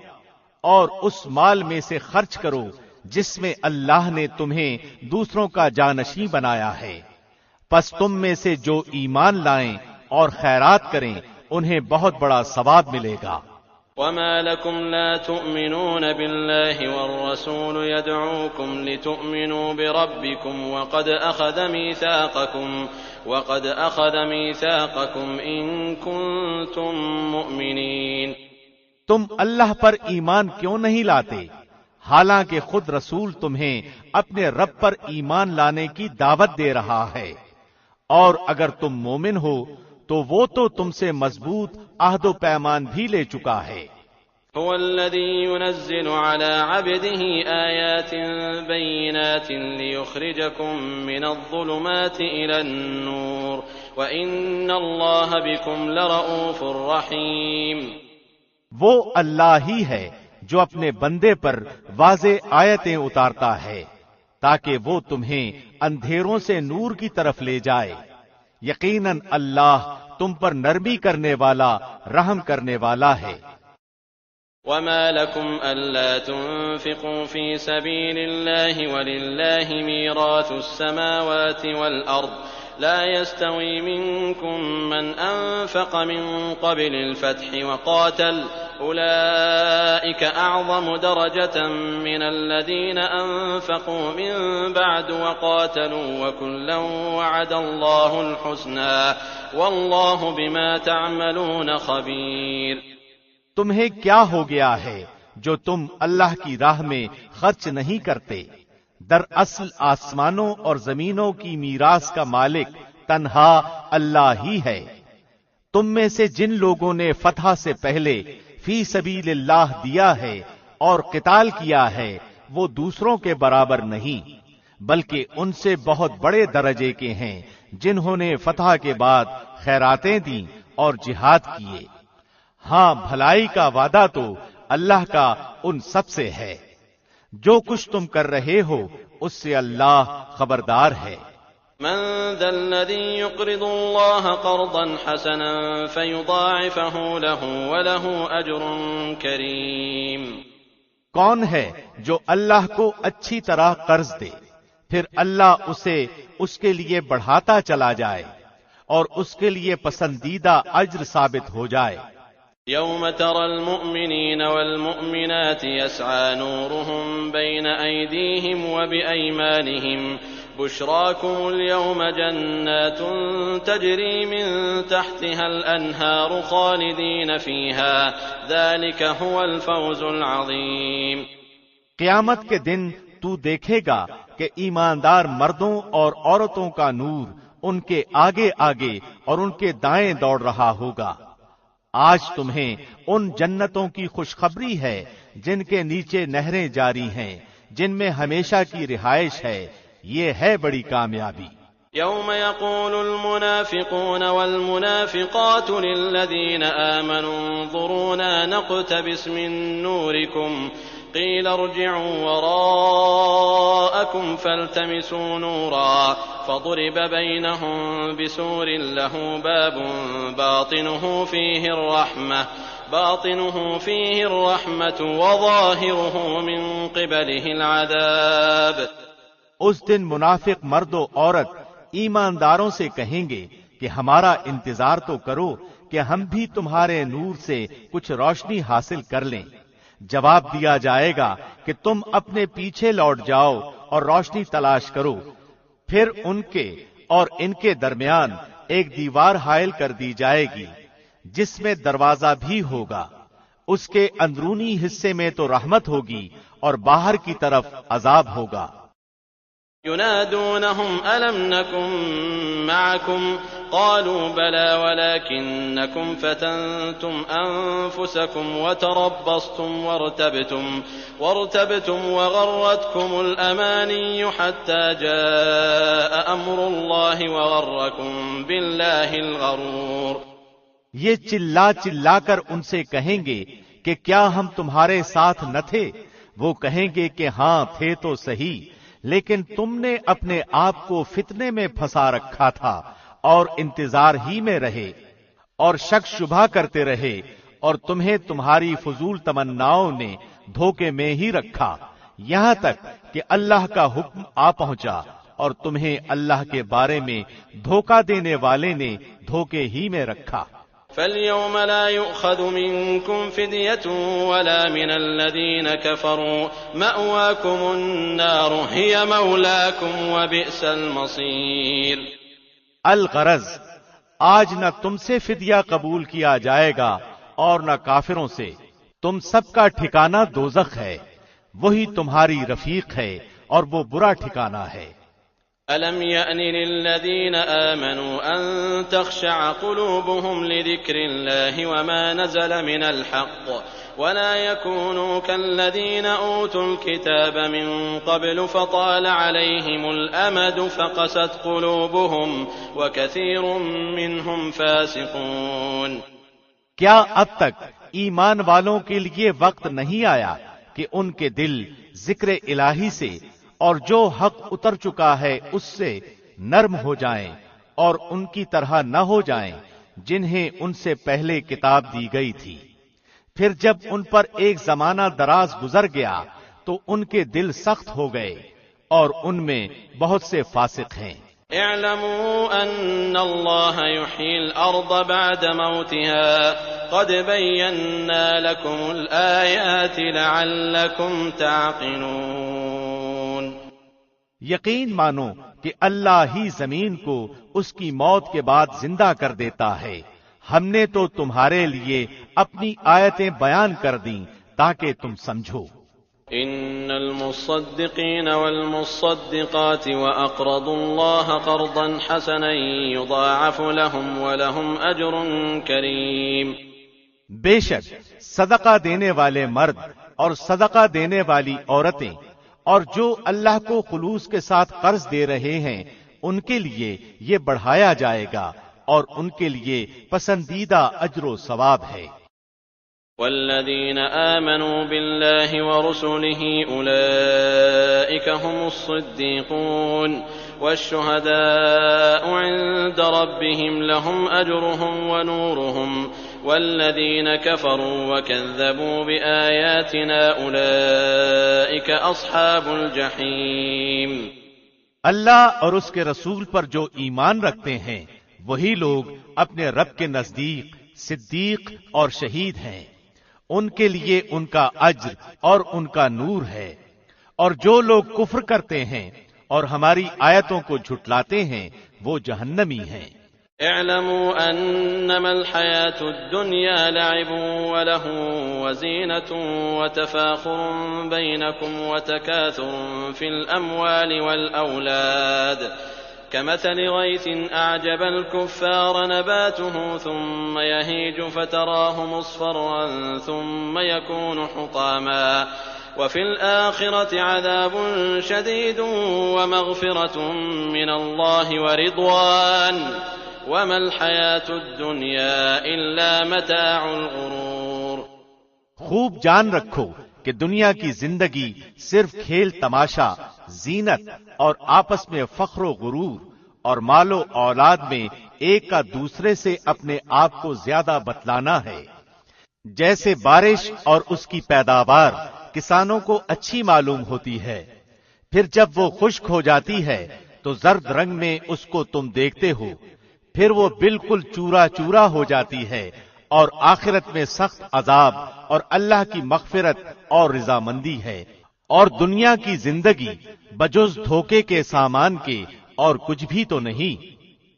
اور اس مال میں سے خرچ کرو جس میں اللہ نے تمہیں دوسروں کا جانشین بنایا ہے، پس تم میں سے جو ایمان لائیں اور خیرات کریں انہیں بہت بڑا ثواب ملے گا۔ وما لكم لا تؤمنون بالله والرسول يدعوكم لتؤمنوا بربكم وقد أخذ ميثاقكم إن كنتم مؤمنين۔ تم اللہ پر ایمان کیوں نہیں لاتے حالانکہ خود رسول تمہیں اپنے رب پر ایمان لانے کی دعوت دے رہا ہے، اور اگر تم مومن ہو تو وہ تو تم سے مضبوط عہد و پیمان بھی لے چکا ہے۔ هو الذي ينزل على عبده آيات بينات ليخرجكم من الظلمات إلى النور وإن الله بكم لرؤوف رحيم۔ وہ اللہ ہی ہے جو اپنے بندے پر واضح آیتیں اتارتا ہے تاکہ وہ تمہیں اندھیروں سے نور کی طرف لے جائے، یقیناً اللہ تم پر نرمی کرنے والا رحم کرنے والا ہے۔ وما لكم ألا تنفقوا في سبيل الله ولله ميراث السماوات والأرض لا يستوي منكم من أنفق من قبل الفتح وقاتل أولئك أعظم درجة من الذين أنفقوا من بعد وقاتلوا وكلا وعد الله الحسنى والله بما تعملون خبير۔ تمہیں کیا ہو گیا ہے جو تم اللہ کی راہ میں خرچ نہیں کرتے؟ دراصل آسمانوں اور زمینوں کی میراث کا مالک تنہا اللہ ہی ہے۔ تم میں سے جن لوگوں نے فتح سے پہلے فی سبیل اللہ دیا ہے اور قتال کیا ہے وہ دوسروں کے برابر نہیں، بلکہ ان سے بہت بڑے درجے کے ہیں جنہوں نے فتح کے بعد خیراتیں دیں اور جہاد کیے۔ ہاں، بھلائی کا وعدہ تو اللہ کا ان سب سے ہے۔ جو کچھ تم کر رہے ہو اس سے اللہ خبردار ہے۔ من ذا الذي يقرض الله قرضا حسنا فيضاعفه له وله أجر كريم۔ کون ہے جو اللہ کو اچھی طرح قرض دے پھر اللہ اسے اس کے لیے بڑھاتا چلا جائے اور اس کے لیے پسندیدہ اجر ثابت ہو جائے۔ يوم ترى المؤمنين والمؤمنات يسعى نورهم بين أيديهم وبأيمانهم بشراكم اليوم جنات تجري من تحتها الأنهار خالدين فيها ذلك هو الفوز العظيم۔ قیامت کے دن تو دیکھے گا کہ ایماندار مردوں اور عورتوں کا نور ان کے آگے آگے اور ان کے دائیں دوڑ رہا ہوگا۔ آج تمہیں ان جنتوں کی خوشخبری ہے جن کے نیچے نہریں جاری ہیں، جن میں ہمیشہ کی رہائش ہے، یہ ہے بڑی کامیابی۔ يوم يقول المنافقون والمنافقات للذين آمنوا انظرونا نقتبس من نوركم قيل ارجعوا وراءكم فالتمسوا نورا فضرب بينهم بسور له باب باطنه فيه الرحمة وظاهره من قبله العذاب۔ اس دن منافق مرد و عورت ایمانداروں سے کہیں گے کہ ہمارا انتظار تو کرو کہ ہم بھی تمہارے نور سے کچھ روشنی حاصل کر لیں۔ جواب دیا جائے گا کہ تم اپنے پیچھے لوٹ جاؤ اور روشنی تلاش کرو، پھر ان کے اور ان کے درمیان ایک دیوار حائل کر دی جائے گی جس میں دروازہ بھی ہوگا، اس کے اندرونی حصے میں تو رحمت ہوگی اور باہر کی طرف عذاب ہوگا۔ ينادونهم ألم نكن معكم قالوا بلى ولكنكم فتنتم أنفسكم وتربصتم وارتبتم وغرتكم الأماني حتى جاء أمر الله وغركم بالله الغرور۔ یہ چلا چلا کر ان سے کہیں گے کہ کیا ہم تمہارے ساتھ نہ تھے؟ وہ کہیں گے کہ ہاں تھے تو صحیح، لیکن تم نے اپنے آپ کو فتنے میں پھنسا رکھا تھا اور انتظار ہی میں رہے اور شک شبہ کرتے رہے، اور تمہیں تمہاری فضول تمناؤں نے دھوکے میں ہی رکھا، یہاں تک کہ اللہ کا حکم آ پہنچا اور تمہیں اللہ کے بارے میں دھوکہ دینے والے نے دھوکے ہی میں رکھا۔ فَالْيَوْمَ لَا يُؤْخَذُ مِنكُمْ فِدْيَةٌ وَلَا مِنَ الَّذِينَ كَفَرُوا مَأْوَاكُمُ النَّارُ هِيَ مَوْلَاكُمْ وَبِئْسَ الْمَصِيرُ۔ الغرض، آج نہ تم سے فدیہ قبول کیا جائے گا اور نہ کافروں سے، تم سب کا ٹھکانہ دوزخ ہے، وہی تمہاری رفیق ہے اور وہ برا ٹھکانہ ہے۔ أَلَمْ يَأْنِ لِلَّذِينَ آمَنُوا أَن تَخْشَعَ قُلُوبُهُمْ لِذِكْرِ اللَّهِ وَمَا نَزَلَ مِنَ الْحَقِّ وَلَا يَكُونُوا كَالَّذِينَ أُوتُوا الْكِتَابَ مِن قَبْلُ فَطَالَ عَلَيْهِمُ الْأَمَدُ فَقَسَتْ قُلُوبُهُمْ وَكَثِيرٌ مِّنْهُمْ فَاسِقُونَ۔ کیا اب تک ایمان والوں کے لیے وقت نہیں آیا کہ ان کے دل ذکر الہی سے اور جو حق اتر چکا ہے اس سے نرم ہو جائیں اور ان کی طرح نہ ہو جائیں جنہیں ان سے پہلے کتاب دی گئی تھی، پھر جب ان پر ایک زمانہ دراز گزر گیا تو ان کے دل سخت ہو گئے اور ان میں بہت سے فاسق ہیں۔ اعلموا ان اللہ یحیی الارض بعد موتها قد بینا لکم الآیات لعلکم تعقلون۔ یقین مانو کہ اللہ ہی زمین کو اس کی موت کے بعد زندہ کر دیتا ہے، ہم نے تو تمہارے لیے اپنی آیتیں بیان کر دیں تاکہ تم سمجھو۔ ان المصدقین والمصدقات واقرضوا اللہ قرضا حسنا یضاعف لهم ولهم اجر کریم۔ بے شک صدقہ دینے والے مرد اور صدقہ دینے والی عورتیں اور جو اللہ کو خلوص کے ساتھ قرض دے رہے ہیں ان کے لیے یہ بڑھایا جائے گا اور ان کے لیے پسندیدہ اجر و ثواب ہے۔ والذین آمنوا باللہ ورسلہ اولئک هم الصدیقون والشہداء عند ربهم لهم اجرهم ونورهم والذین کفروا وکذبوا بآیاتنا اولئک اصحاب الجحیم۔ اللہ اور اس کے رسول پر جو ایمان رکھتے ہیں وہی لوگ اپنے رب کے نزدیک صدیق اور شہید ہیں، ان کے لیے ان کا اجر اور ان کا نور ہے، اور جو لوگ کفر کرتے ہیں اور ہماری آیتوں کو جھٹلاتے ہیں وہ جہنمی ہیں۔ اعلموا انما الحياة الدنيا لعب ولهو وزينة وتفاخر بينكم وتكاثر في الأموال والأولاد كمثل غيث أعجب الكفار نباته ثم يهيج فتراه مصفرا ثم يكون حطاما وفي الآخرة عذاب شديد ومغفرة من الله ورضوان وما الحياة الدنيا إلا متاع الغرور۔ خوب جان رکھو کہ دنیا کی زندگی صرف کھیل تماشا، زینت اور آپس میں فخر و غرور اور مال و اولاد میں ایک کا دوسرے سے اپنے آپ کو زیادہ بتلانا ہے۔ جیسے بارش اور اس کی پیداوار کسانوں کو اچھی معلوم ہوتی ہے، پھر جب وہ خشک ہو جاتی ہے تو زرد رنگ میں اس کو تم دیکھتے ہو، پھر وہ بالکل چورا چورا ہو جاتی ہے، اور آخرت میں سخت عذاب اور اللہ کی مغفرت اور رضامندی ہے، اور دنیا کی زندگی بجز دھوکے کے سامان کے اور کچھ بھی تو نہیں۔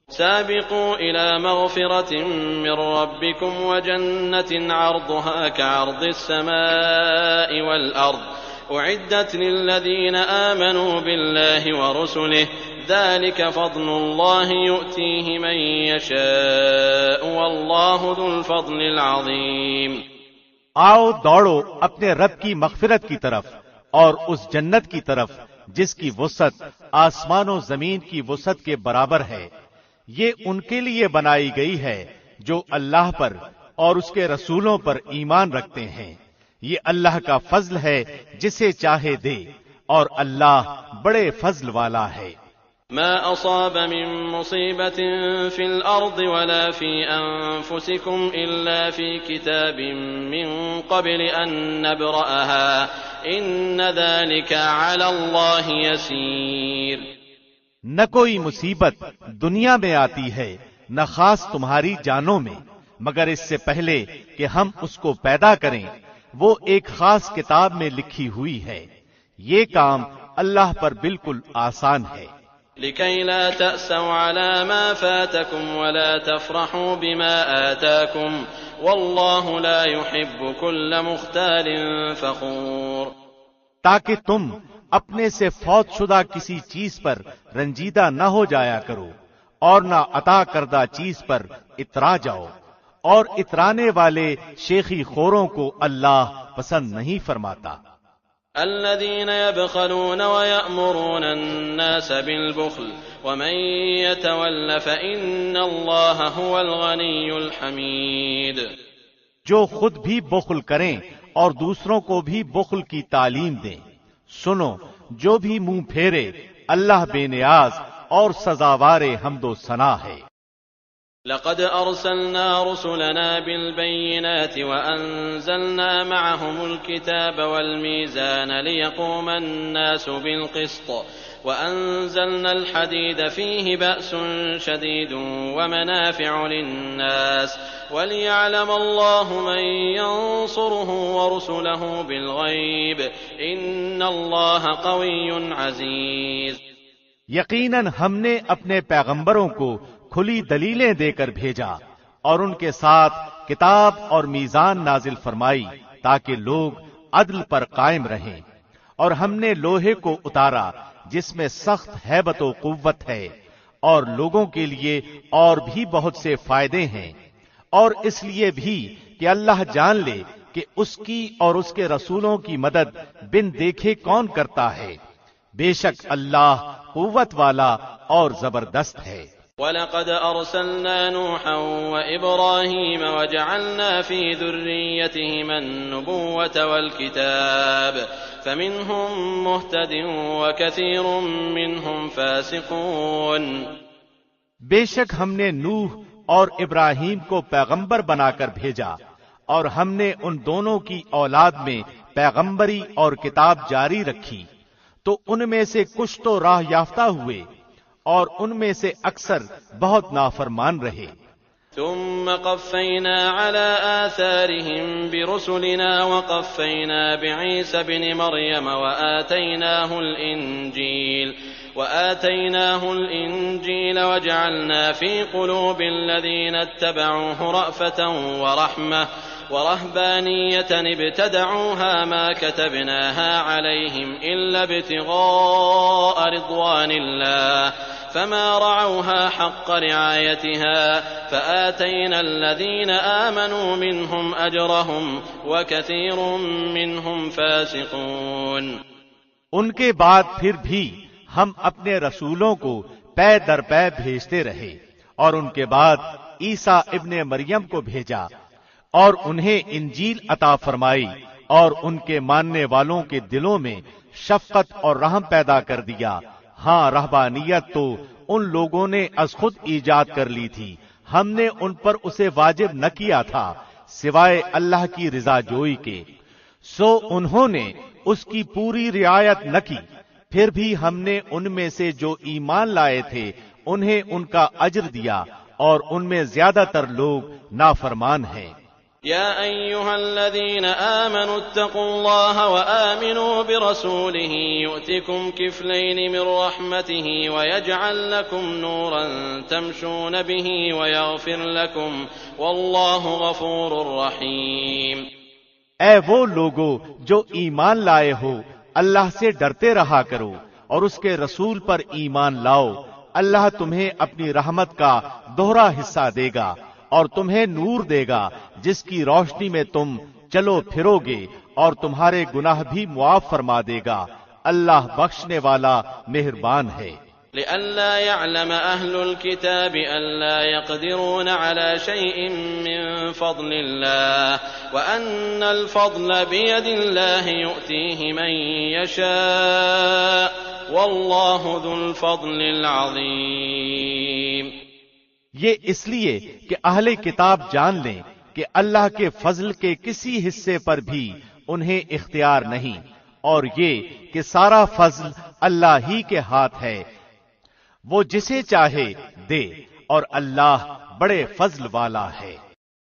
سابقوا إلى مغفرة من ربكم وجنة عرضها كعرض السماء والأرض أعدت للذين آمنوا بالله ورسله ذلك فضل الله يؤتيه من يشاء والله ذو الفضل العظيم۔ آؤ دوڑو اپنے رب کی مغفرت کی طرف اور اس جنت کی طرف جس کی وسعت آسمان و زمین کی وسعت کے برابر ہے، یہ ان کے لیے بنائی گئی ہے جو اللہ پر اور اس کے رسولوں پر ایمان رکھتے ہیں۔ یہ اللہ کا فضل ہے جسے چاہے دے، اور اللہ بڑے فضل والا ہے۔ ما أصاب من مصيبة في الأرض ولا في أنفسكم إلا في كتاب من قبل أن نبرأها إن ذلك على الله يسير۔ نہ کوئی مصیبت دنیا میں آتی ہے، نہ خاص تمہاری جانوں میں، مگر اس سے پہلے کہ ہم اس کو پیدا کریں وہ ایک خاص کتاب میں لکھی ہوئی ہے۔ یہ کام اللہ پر بالکل آسان ہے۔ لكي لا تأسوا على ما فاتكم ولا تفرحوا بما آتاكم والله لا يحب كل مختال فخور۔ تاکہ تم اپنے سے فوت شدہ کسی چیز پر رنجیدہ نہ ہو جایا کرو اور نہ عطا کردہ چیز پر اترا جاؤ، اور اترانے والے شیخی خوروں کو اللہ پسند نہیں فرماتا۔ الذين يبخلون ويأمرون الناس بالبخل ومن يتول فإن الله هو الغني الحميد۔ جو خود بھی بخل کریں اور دوسروں کو بھی بخل کی تعلیم دیں۔ سنو، جو بھی منہ پھیرے اللہ بے نیاز اور سزاوار حمد و ثنا ہے۔ لقد أرسلنا رسلنا بالبينات وأنزلنا معهم الكتاب والميزان ليقوم الناس بالقسط وأنزلنا الحديد فيه بأس شديد ومنافع للناس وليعلم الله من ينصره ورسله بالغيب إن الله قوي عزيز۔ یقیناً ہم نے اپنے پیغمبروں کو کھلی دلیلیں دے کر بھیجا اور ان کے ساتھ کتاب اور میزان نازل فرمائی تاکہ لوگ عدل پر قائم رہیں، اور ہم نے لوہے کو اتارا جس میں سخت ہیبت و قوت ہے، اور لوگوں کے لیے اور بھی بہت سے فائدے ہیں، اور اس لیے بھی کہ اللہ جان لے کہ اس کی اور اس کے رسولوں کی مدد بن دیکھے کون کرتا ہے۔ بے شک اللہ قوت والا اور زبردست ہے۔ وَلَقَدْ أَرْسَلْنَا نُوحًا وَإِبْرَاهِيمَ وَجَعَلْنَا فِي ذُرِّيَّتِهِمَا النُّبُوَّةَ وَالْكِتَابَ فَمِنْهُمْ مُهْتَدٍ وَكَثِيرٌ مِّنْهُمْ فَاسِقُونَ۔ بے شک ہم نے نوح اور ابراہیم کو پیغمبر بنا کر بھیجا، اور ہم نے ان دونوں کی اولاد میں پیغمبری اور کتاب جاری رکھی، تو ان میں سے کچھ تو راہ یافتہ ہوئے اور ان میں سے اکثر بہت نافرمان رہے۔ ثم قفينا على آثارهم برسلنا وقفينا بعيسى ابن مريم وآتيناه الإنجيل وجعلنا في قلوب الذين اتبعوه رأفة ورحمة ورهبانية ابتدعوها ما كتبناها عليهم إلا ابتغاء رضوان الله فما رعوها حق رعايتها فآتينا الذين آمنوا منهم أجرهم وكثير منهم فاسقون۔ ان کے بعد پھر بھی ہم اپنے رسولوں کو پے در پے بھیجتے رہے، اور ان کے بعد عیسیٰ ابن مریم کو بھیجا اور انہیں انجیل عطا فرمائی، اور ان کے ماننے والوں کے دلوں میں شفقت اور رحم پیدا کر دیا۔ ہاں، رہبانیت تو ان لوگوں نے از خود ایجاد کر لی تھی، ہم نے ان پر اسے واجب نہ کیا تھا سوائے اللہ کی رضا جوئی کے، سو انہوں نے اس کی پوری رعایت نہ کی۔ پھر بھی ہم نے ان میں سے جو ایمان لائے تھے انہیں ان کا اجر دیا، اور ان میں زیادہ تر لوگ نافرمان ہیں۔ يا أيها الذين آمنوا اتقوا الله وآمنوا برسوله يؤتكم كفلين من رحمته ويجعل لكم نورا تمشون به ويغفر لكم والله غفور رحيم۔ اے وہ لوگو جو ایمان لائے ہو، اللہ سے ڈرتے رہا کرو اور اس کے رسول پر ایمان لاؤ، اللہ تمہیں اپنی رحمت کا دوہرا حصہ دے گا اور تمہیں نور دے گا جس کی روشنی میں تم چلو پھرو گے، اور تمہارے گناہ بھی معاف فرما دے گا۔ اللہ بخشنے والا مہربان ہے۔ لئلا يعلم أهل الكتاب ألا يقدرون على شيء من فضل الله وأن الفضل بيد الله يؤتيه من يشاء والله ذو الفضل العظيم۔ یہ اس لیے کہ اہل کتاب جان لیں کہ اللہ کے فضل کے کسی حصے پر بھی انہیں اختیار نہیں، اور یہ کہ سارا فضل اللہ ہی کے ہاتھ ہے، وہ جسے چاہے دے، اور اللہ بڑے فضل والا ہے۔